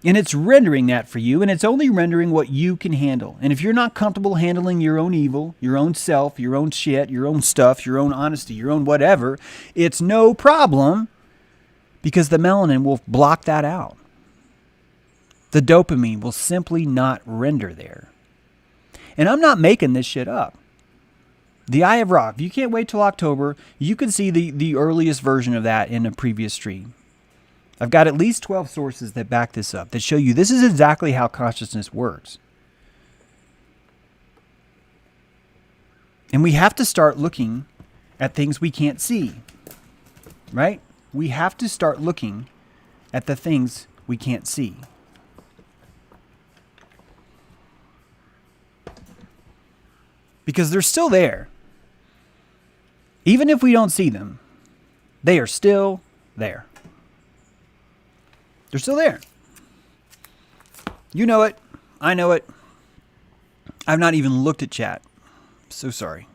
And it's rendering that for you, and it's only rendering what you can handle. And if you're not comfortable handling your own evil, your own self, your own shit, your own stuff, your own honesty, your own whatever, it's no problem because the melanin will block that out. The dopamine will simply not render there. And I'm not making this shit up. The Eye of Ra, if you can't wait till October, you can see the earliest version of that in a previous stream. I've got at least 12 sources that back this up, that show you this is exactly how consciousness works. And we have to start looking at things we can't see, right? We have to start looking at the things we can't see. Because they're still there. Even if we don't see them, they are still there. They're still there. You know it. I know it. I've not even looked at chat. So sorry.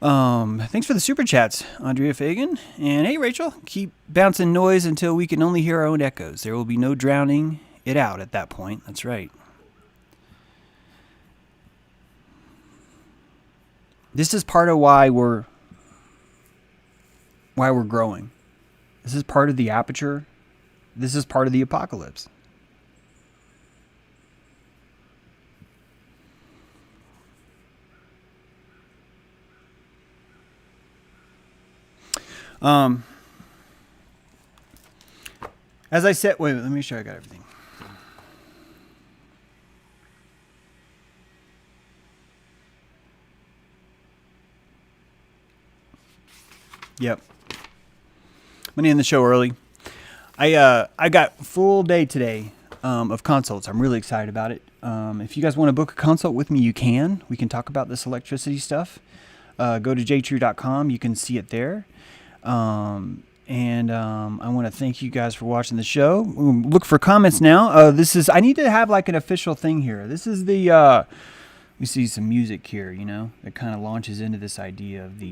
Thanks for the super chats, Andrea Fagan. And hey, Rachel, keep bouncing noise until we can only hear our own echoes. There will be no drowning it out at that point. That's right. This is part of why we're growing. This is part of the aperture. This is part of the apocalypse. As I said, wait, let me make sure I got everything. Yep. I'm gonna end the show early. I got full day today of consults. I'm really excited about it. If you guys want to book a consult with me, you can. We can talk about this electricity stuff. Go to jtrue.com. You can see it there. I want to thank you guys for watching the show. Look for comments now. I need to have like an official thing here. This is the we see some music here, that kind of launches into this idea of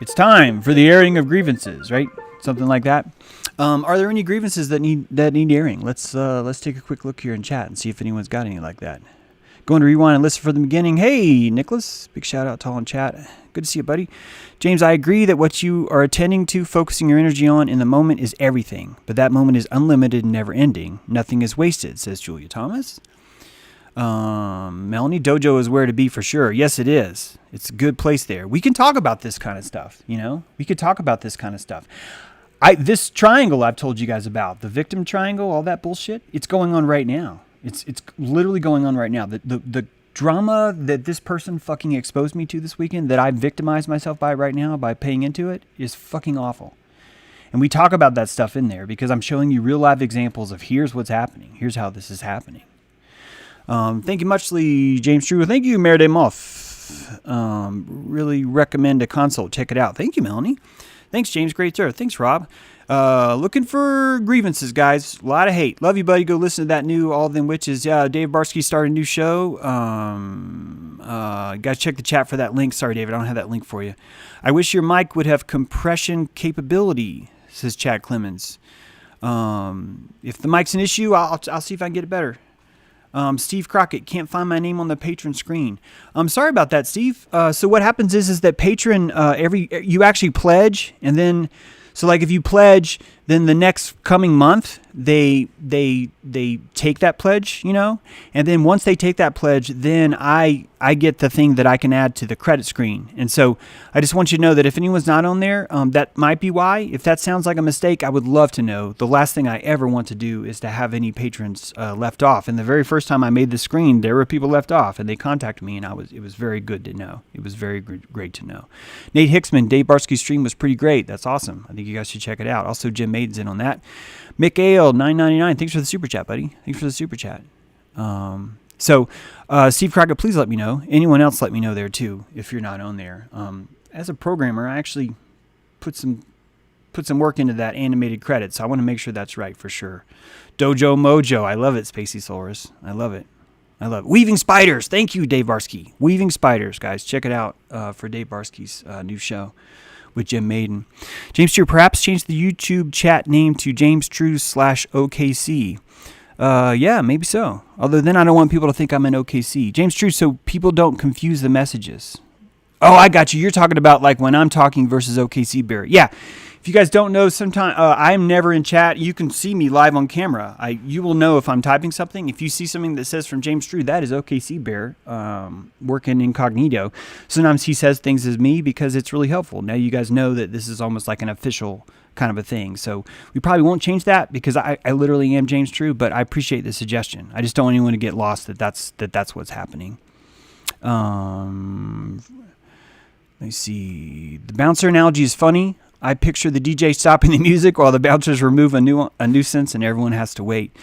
it's time for the airing of grievances, right? Something like that. Are there any grievances that need airing? Let's take a quick look here in chat and see if anyone's got any like that. Going to rewind and listen from the beginning. Hey, Nicholas. Big shout out to all in chat. Good to see you, buddy. James, I agree that what you are attending to, focusing your energy on in the moment is everything. But that moment is unlimited and never ending. Nothing is wasted, says Julia Thomas. Melanie, dojo is where to be for sure. Yes, it is. It's a good place there. We can talk about this kind of stuff, We could talk about this kind of stuff. This triangle I've told you guys about, the victim triangle, all that bullshit, it's going on right now. It's literally going on right now. The drama that this person fucking exposed me to this weekend, that I victimized myself by right now by paying into it, is fucking awful. And we talk about that stuff in there because I'm showing you real live examples of here's what's happening. Here's how this is happening. Thank you muchly, James True. Thank you, Merde Moff. Really recommend a consult. Check it out. Thank you, Melanie. Thanks, James. Great, sir. Thanks, Rob. Looking for grievances, guys. A lot of hate. Love you, buddy. Go listen to that new All Them Witches. Yeah, Dave Barsky started a new show. Guys, check the chat for that link. Sorry, David, I don't have that link for you. I wish your mic would have compression capability, says Chad Clemens. If the mic's an issue, I'll see if I can get it better. Steve Crockett, can't find my name on the patron screen. I'm sorry about that, Steve. So what happens is that patron, you actually pledge, and then, so like if you pledge, then the next coming month, they take that pledge, and then once they take that pledge, then I get the thing that I can add to the credit screen. And so I just want you to know that if anyone's not on there, that might be why. If that sounds like a mistake, I would love to know. The last thing I ever want to do is to have any patrons left off. And the very first time I made the screen, there were people left off, and they contacted me, and it was very good to know. It was very great to know. Nate Hicksman, Dave Barsky's stream was pretty great. That's awesome. I think you guys should check it out. Also, Jim Maiden's in on that. Mick Ale, $9.99. Thanks for the super chat, buddy. Thanks for the super chat. So, Steve Crockett, please let me know. Anyone else, let me know there too if you're not on there. As a programmer, I actually put some work into that animated credit, so I want to make sure that's right for sure. Dojo Mojo, I love it. Spacey Saurus, I love it. Weaving Spiders, thank you, Dave Barsky. Weaving Spiders, guys, check it out for Dave Barsky's new show with Jim Maiden. James True, perhaps change the YouTube chat name to James True /OKC. Yeah, maybe so. Although then I don't want people to think I'm in OKC. James True, so people don't confuse the messages. Oh, I got you. You're talking about like when I'm talking versus OKC Bear. Yeah. If you guys don't know, sometimes I'm never in chat. You can see me live on camera. You will know if I'm typing something. If you see something that says from James True, that is OKC Bear working incognito. Sometimes he says things as me because it's really helpful. Now you guys know that this is almost like an official kind of a thing. So we probably won't change that because I literally am James True, but I appreciate the suggestion. I just don't want anyone to get lost that that's what's happening. Let me see. The bouncer analogy is funny. I picture the DJ stopping the music while the bouncers remove a nuisance and everyone has to wait.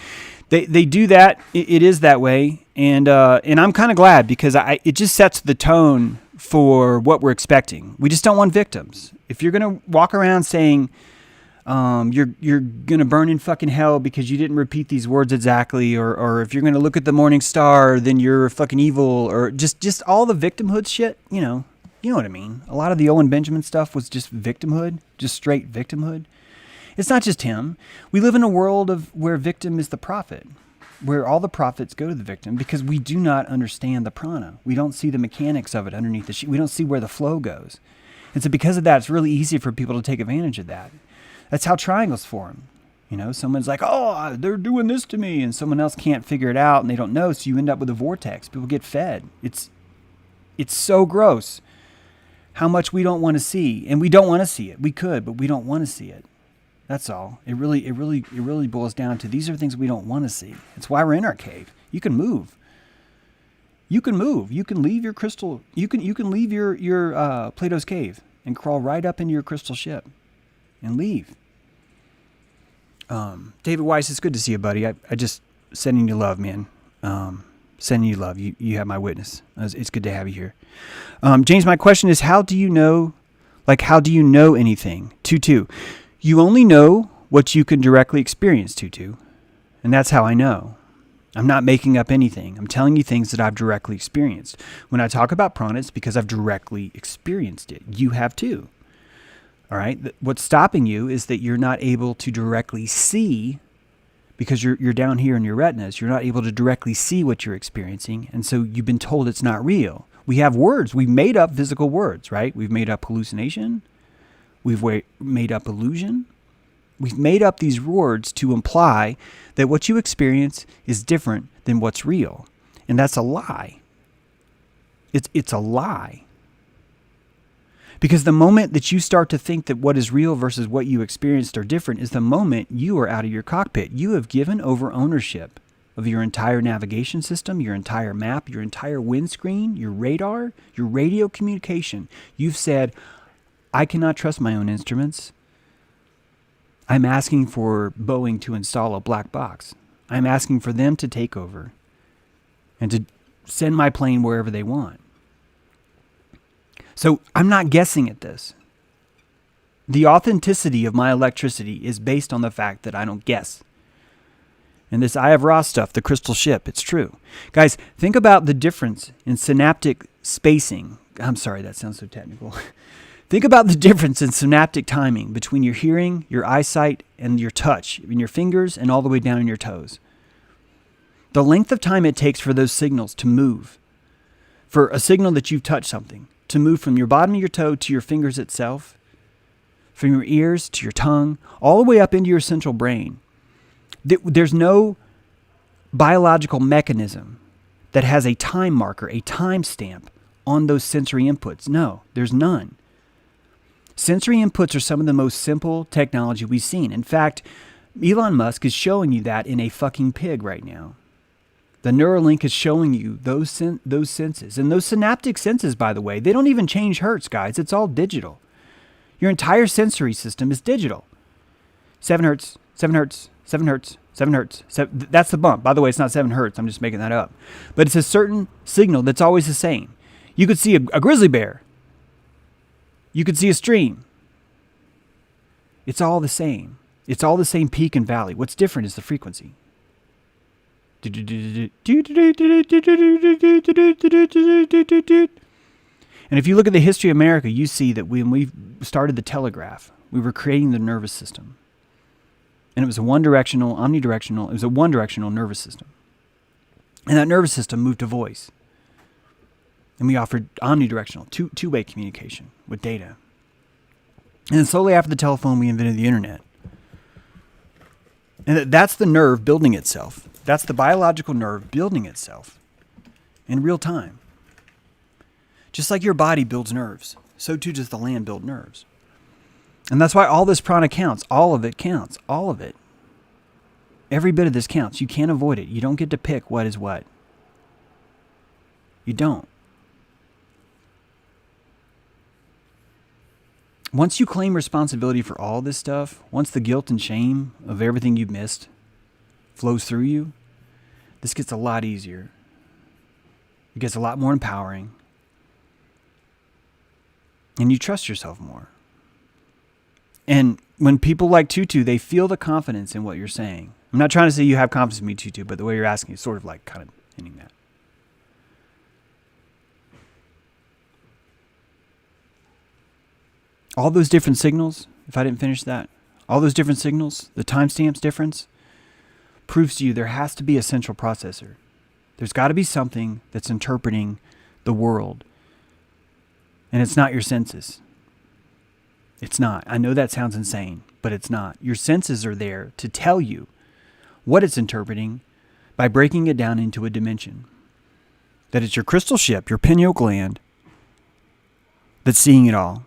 They do that. It is that way. And I'm kind of glad because it just sets the tone for what we're expecting. We just don't want victims. If you're going to walk around saying you're going to burn in fucking hell because you didn't repeat these words exactly, or if you're going to look at the morning star, then you're fucking evil, or just all the victimhood shit, you know what I mean. A lot of the Owen Benjamin stuff was just victimhood, just straight victimhood. It's not just him. We live in a world where victim is the prophet, where all the prophets go to the victim because we do not understand the prana. We don't see the mechanics of it underneath the sheet. We don't see where the flow goes. And so because of that, it's really easy for people to take advantage of that. That's how triangles form. Someone's like, oh, they're doing this to me, and someone else can't figure it out, and they don't know, so you end up with a vortex. People get fed. It's so gross how much we don't want to see, and we don't want to see it. We could, but we don't want to see it. That's all. It really boils down to these are things we don't want to see. It's why we're in our cave. You can move. You can leave your crystal. You can leave your Plato's cave and crawl right up into your crystal ship and leave. David Weiss, it's good to see you, buddy. I just sending you love, man. Sending you love. You have my witness. It's good to have you here. James, my question is, how do you know anything? Tutu. You only know what you can directly experience, Tutu. And that's how I know. I'm not making up anything. I'm telling you things that I've directly experienced. When I talk about prana, it's because I've directly experienced it. You have too. All right? What's stopping you is that you're not able to directly see, because you're down here in your retinas. You're not able to directly see what you're experiencing, and so you've been told it's not real. We have words. We've made up physical words, right? We've made up hallucination. We've made up illusion. We've made up these words to imply that what you experience is different than what's real. And that's a lie. It's a lie. Because the moment that you start to think that what is real versus what you experienced are different is the moment you are out of your cockpit. You have given over ownership of your entire navigation system, your entire map, your entire windscreen, your radar, your radio communication. You've said, I cannot trust my own instruments. I'm asking for Boeing to install a black box. I'm asking for them to take over and to send my plane wherever they want. So I'm not guessing at this. The authenticity of my electricity is based on the fact that I don't guess. And this I have raw stuff, the crystal ship, it's true. Guys, think about the difference in synaptic spacing. I'm sorry, that sounds so technical. Think about the difference in synaptic timing between your hearing, your eyesight, and your touch, in your fingers and all the way down in your toes. The length of time it takes for those signals to move, for a signal that you've touched something, to move from your bottom of your toe to your fingers itself, from your ears to your tongue, all the way up into your central brain. There's no biological mechanism that has a time marker, a time stamp on those sensory inputs. No, there's none. Sensory inputs are some of the most simple technology we've seen. In fact, Elon Musk is showing you that in a fucking pig right now. The Neuralink is showing you those senses. And those synaptic senses, by the way, they don't even change hertz, guys. It's all digital. Your entire sensory system is digital. 7 hertz, 7 hertz, 7 hertz, 7 hertz. That's the bump. By the way, it's not 7 hertz. I'm just making that up. But it's a certain signal that's always the same. You could see a grizzly bear. You could see a stream. It's all the same. It's all the same peak and valley. What's different is the frequency. And if you look at the history of America, you see that when we started the telegraph, we were creating the nervous system. And it was a one-directional, omnidirectional, it was a one-directional nervous system. And that nervous system moved to voice. And we offered omnidirectional, two-way communication with data. And then slowly after the telephone, we invented the internet. And that's the nerve building itself. That's the biological nerve building itself in real time. Just like your body builds nerves, so too does the land build nerves. And that's why all this prana counts. All of it counts. All of it. Every bit of this counts. You can't avoid it. You don't get to pick what is what. You don't. Once you claim responsibility for all this stuff, once the guilt and shame of everything you've missed flows through you, this gets a lot easier. It gets a lot more empowering. And you trust yourself more. And when people like Tutu, they feel the confidence in what you're saying. I'm not trying to say you have confidence in me, Tutu, but the way you're asking is sort of like kind of hinting that. All those different signals, if I didn't finish that, all those different signals, the timestamps difference, proves to you there has to be a central processor. There's got to be something that's interpreting the world. And it's not your senses. It's not. I know that sounds insane, but it's not. Your senses are there to tell you what it's interpreting by breaking it down into a dimension. That it's your crystal ship, your pineal gland, that's seeing it all.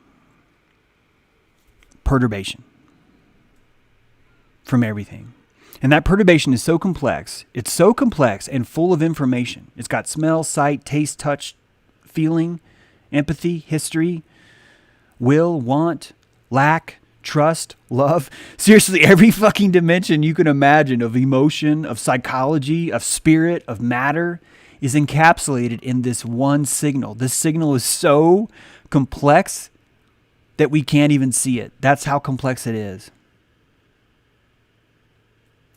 Perturbation from everything. And that perturbation is so complex. It's so complex and full of information. It's got smell, sight, taste, touch, feeling, empathy, history, will, want, lack, trust, love. Seriously, every fucking dimension you can imagine of emotion, of psychology, of spirit, of matter is encapsulated in this one signal. This signal is so complex that we can't even see it. That's how complex it is.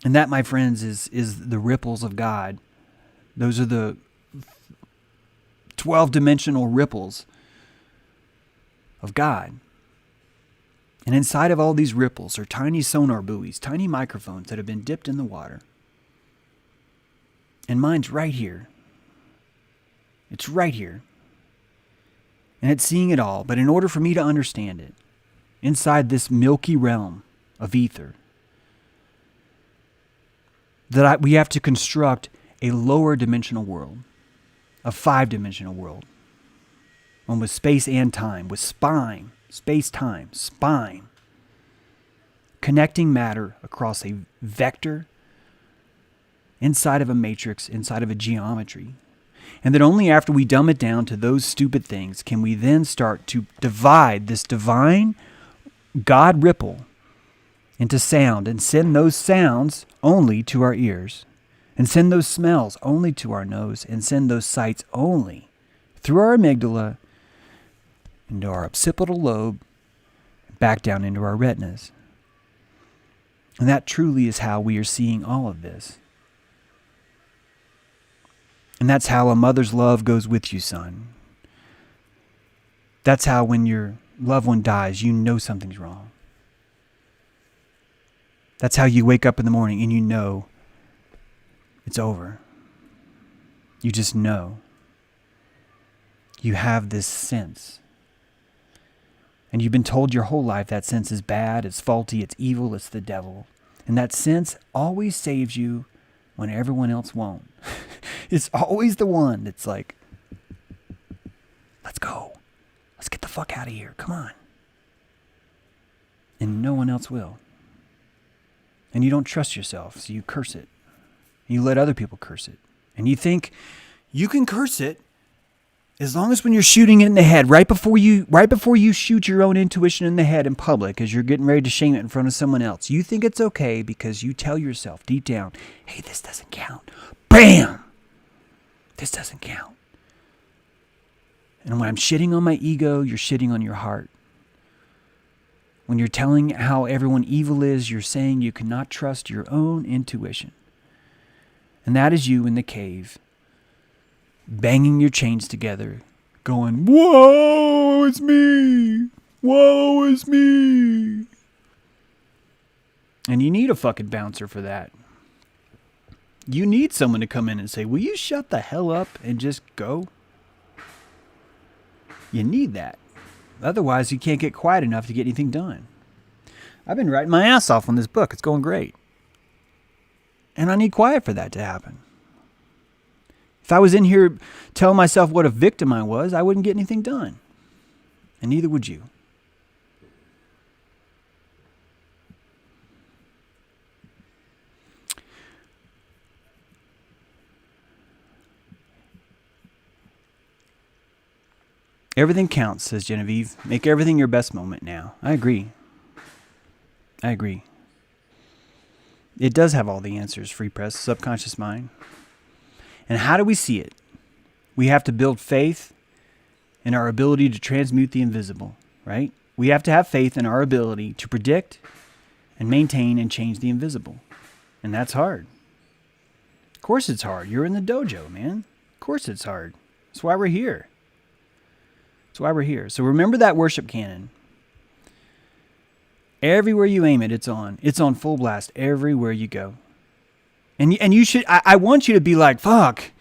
And that, my friends, is the ripples of God. Those are the 12-dimensional ripples of God. And inside of all these ripples are tiny sonar buoys, tiny microphones that have been dipped in the water. And mine's right here. It's right here. And it's seeing it all. But in order for me to understand it, inside this milky realm of ether, we have to construct a lower dimensional world, a 5-dimensional world. One with space and time, with spine, space-time, spine, connecting matter across a vector inside of a matrix, inside of a geometry. And that only after we dumb it down to those stupid things can we then start to divide this divine God ripple into sound and send those sounds only to our ears, and send those smells only to our nose, and send those sights only through our amygdala into our occipital lobe, back down into our retinas. And that truly is how we are seeing all of this. And that's how a mother's love goes with you, son. That's how when your loved one dies, you know something's wrong. That's how you wake up in the morning and you know it's over. You just know. You have this sense. And you've been told your whole life that sense is bad, it's faulty, it's evil, it's the devil. And that sense always saves you when everyone else won't. It's always the one that's like, let's go. Let's get the fuck out of here. Come on. And no one else will. And you don't trust yourself, so you curse it. You let other people curse it. And you think you can curse it as long as when you're shooting it in the head, right before you shoot your own intuition in the head in public as you're getting ready to shame it in front of someone else, you think it's okay because you tell yourself deep down, hey, this doesn't count. Bam! This doesn't count. And when I'm shitting on my ego, you're shitting on your heart. When you're telling how everyone evil is, you're saying you cannot trust your own intuition. And that is you in the cave, banging your chains together, going, woe is me! Woe is me! And you need a fucking bouncer for that. You need someone to come in and say, will you shut the hell up and just go? You need that. Otherwise, you can't get quiet enough to get anything done. I've been writing my ass off on this book. It's going great. And I need quiet for that to happen. If I was in here telling myself what a victim I was, I wouldn't get anything done. And neither would you. Everything counts, says Genevieve. Make everything your best moment now. I agree. It does have all the answers, Free Press, Subconscious Mind. And how do we see it? We have to build faith in our ability to transmute the invisible, right? We have to have faith in our ability to predict and maintain and change the invisible. And that's hard. Of course it's hard. You're in the dojo, man. Of course it's hard. That's why we're here. That's why we're here. So remember that worship cannon. Everywhere you aim it, it's on. It's on full blast everywhere you go. And you should, I want you to be like, fuck.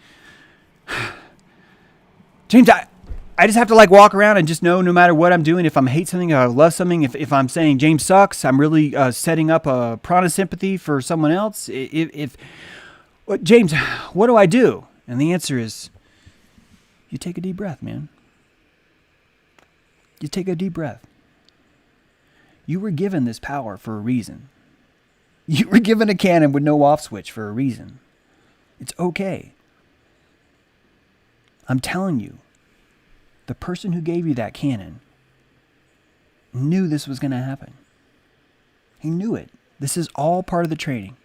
James, I just have to like walk around and just know no matter what I'm doing, if I'm hate something, I love something, if I'm saying James sucks, I'm really setting up a prana sympathy for someone else. James, what do I do? And the answer is, you take a deep breath, man. You take a deep breath. You were given this power for a reason. You were given a cannon with no off switch for a reason. It's okay. I'm telling you, the person who gave you that cannon knew this was going to happen. He knew it. This is all part of the training.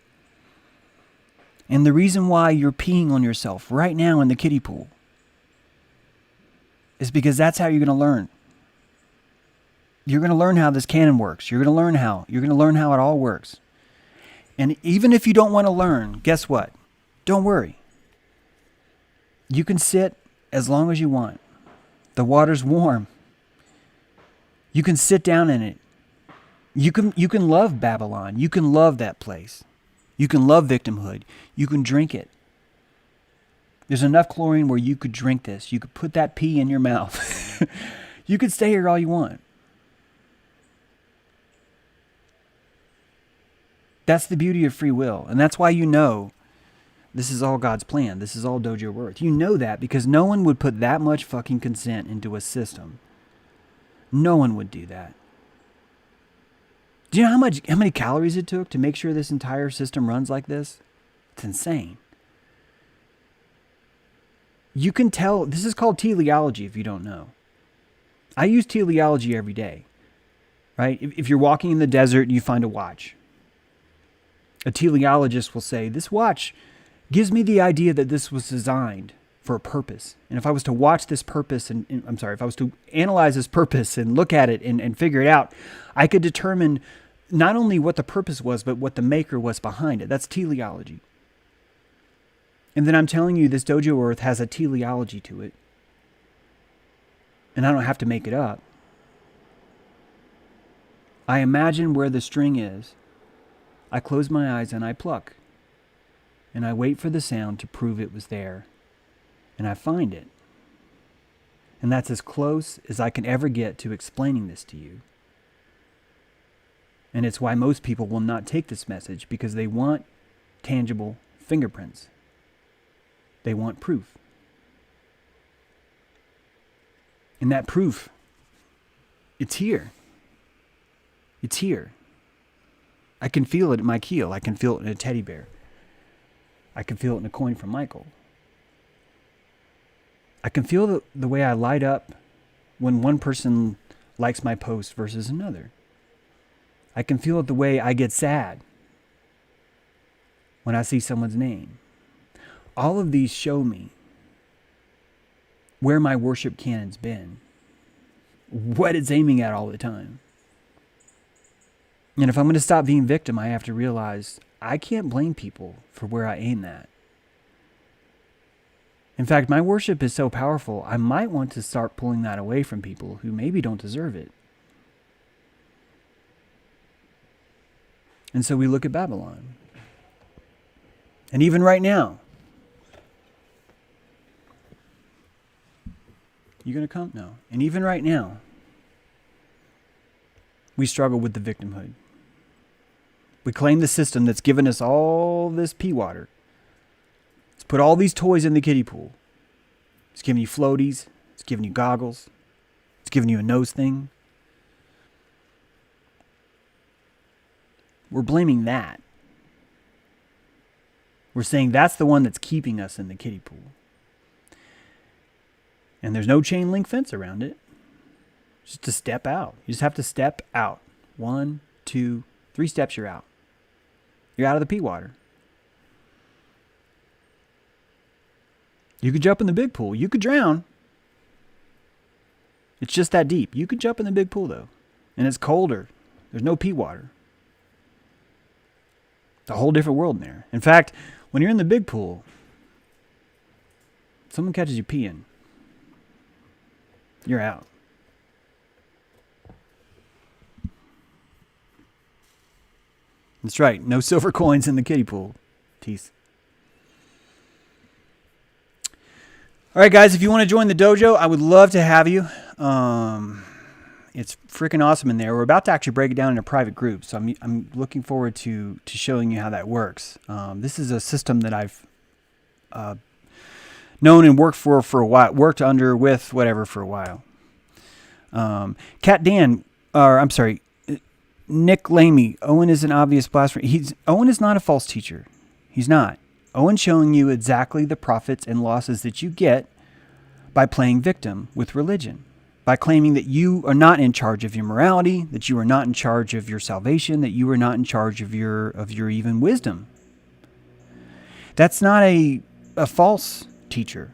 And the reason why you're peeing on yourself right now in the kiddie pool is because that's how you're going to learn. You're going to learn how this cannon works. You're going to learn how it all works. And even if you don't want to learn, guess what? Don't worry. You can sit as long as you want. The water's warm. You can sit down in it. You can love Babylon. You can love that place. You can love victimhood. You can drink it. There's enough chlorine where you could drink this. You could put that pee in your mouth. You could stay here all you want. That's the beauty of free will. And that's why you know this is all God's plan. This is all Dojo Earth. You know that because no one would put that much fucking consent into a system. No one would do that. Do you know how many calories it took to make sure this entire system runs like this? It's insane. You can tell, this is called teleology if you don't know. I use teleology every day, right? If you're walking in the desert and you find a watch, a teleologist will say, this watch gives me the idea that this was designed for a purpose. And if I was to watch this purpose, if I was to analyze this purpose and look at it and figure it out, I could determine not only what the purpose was, but what the maker was behind it. That's teleology. And then I'm telling you, this Dojo Earth has a teleology to it. And I don't have to make it up. I imagine where the string is. I close my eyes and I pluck. And I wait for the sound to prove it was there. And I find it. And that's as close as I can ever get to explaining this to you. And it's why most people will not take this message, because they want tangible fingerprints. They want proof. And that proof, it's here. It's here. I can feel it in my keel. I can feel it in a teddy bear. I can feel it in a coin from Michael. I can feel the way I light up when one person likes my post versus another. I can feel it the way I get sad when I see someone's name. All of these show me where my worship canon's been, what it's aiming at all the time. And if I'm going to stop being victim, I have to realize I can't blame people for where I aim at. In fact, my worship is so powerful, I might want to start pulling that away from people who maybe don't deserve it. And so we look at Babylon. And even right now, you going to come? No. And even right now, we struggle with the victimhood. We claim the system that's given us all this pee water. It's put all these toys in the kiddie pool. It's giving you floaties. It's giving you goggles. It's giving you a nose thing. We're blaming that. We're saying that's the one that's keeping us in the kiddie pool. And there's no chain link fence around it. Just to step out. You just have to step out. 1, 2, 3 steps, you're out. You're out of the pee water. You could jump in the big pool. You could drown. It's just that deep. You could jump in the big pool, though. And it's colder. There's no pee water. It's a whole different world in there. In fact, when you're in the big pool, someone catches you peeing, you're out. That's right. No silver coins in the kiddie pool. Tease. All right, guys, if you want to join the dojo, I would love to have you. It's freaking awesome in there. We're about to actually break it down in a private group, so I'm looking forward to showing you how that works. This is a system that I've known and worked for a while, worked under with whatever for a while. Nick Lamy. Owen is an obvious blasphemer. Owen is not a false teacher. He's not. Owen's showing you exactly the profits and losses that you get by playing victim with religion, by claiming that you are not in charge of your morality, that you are not in charge of your salvation, that you are not in charge of your even wisdom. That's not a false teacher.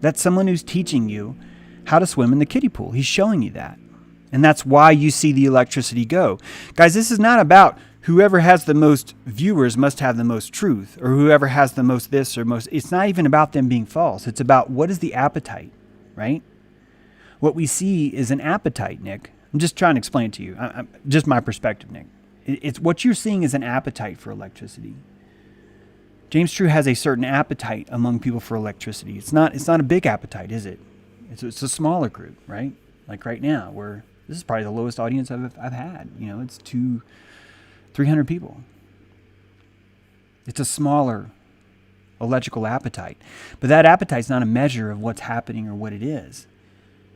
That's someone who's teaching you how to swim in the kiddie pool. He's showing you that. And that's why you see the electricity go. Guys, this is not about whoever has the most viewers must have the most truth, or whoever has the most this or most. It's not even about them being false. It's about what is the appetite, right? What we see is an appetite, Nick. I'm just trying to explain it to you. Just my perspective, Nick. It's what you're seeing is an appetite for electricity. James True has a certain appetite among people for electricity. It's not a big appetite, is it? It's a smaller group, right? Like right now, where this is probably the lowest audience I've had. You know, it's 300 people. It's a smaller electrical appetite. But that appetite's not a measure of what's happening or what it is.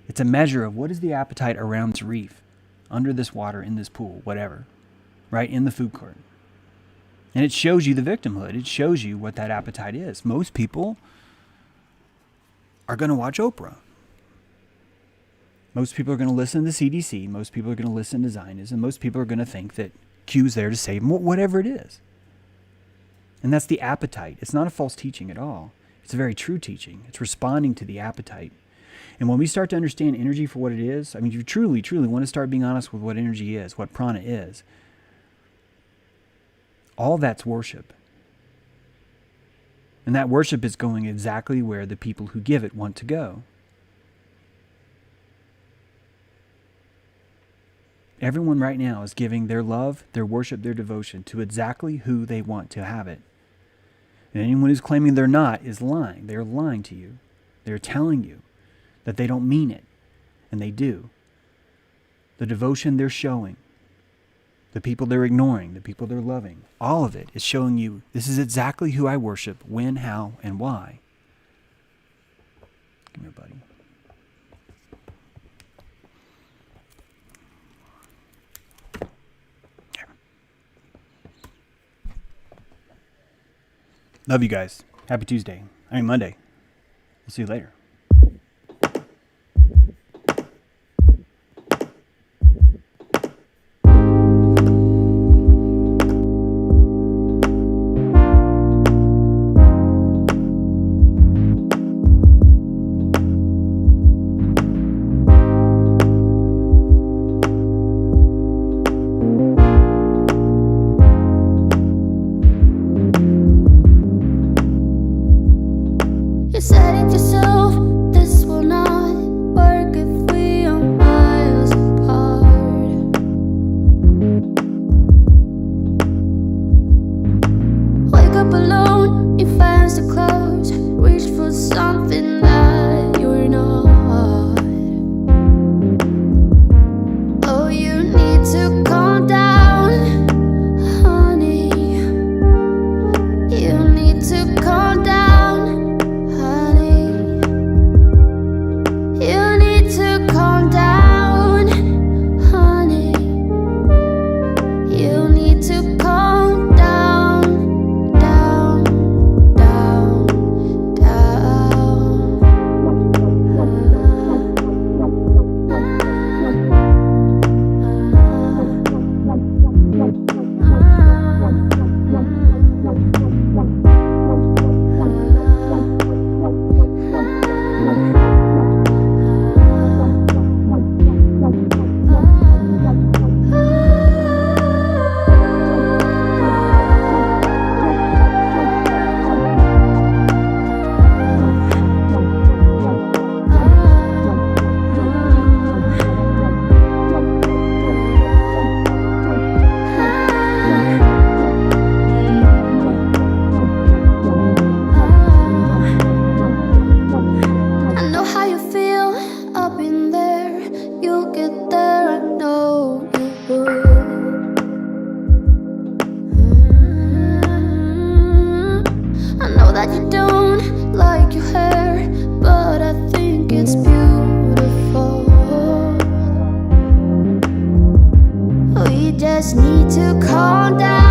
It's a measure of what is the appetite around this reef, under this water, in this pool, whatever, right? In the food court. And it shows you the victimhood. It shows you what that appetite is. Most people are going to watch Oprah. Most people are going to listen to CDC. Most people are going to listen to Zionism. Most people are going to think that Q's there to save them, whatever it is. And that's the appetite. It's not a false teaching at all. It's a very true teaching. It's responding to the appetite. And when we start to understand energy for what it is, I mean, you truly, truly want to start being honest with what energy is, what prana is. All that's worship. And that worship is going exactly where the people who give it want to go. Everyone right now is giving their love, their worship, their devotion to exactly who they want to have it. And anyone who's claiming they're not is lying. They're lying to you. They're telling you that they don't mean it, and they do. The devotion they're showing, the people they're ignoring, the people they're loving, all of it is showing you this is exactly who I worship, when, how, and why. Come here, buddy. Here. Love you guys. Happy Tuesday. Monday. We'll see you later. You said it yourself, this will not work if we are miles apart. Wake up alone, your fans are closed. Reach for something that you're not. Oh, you need to calm down, honey. You need to calm down. Just need to calm down.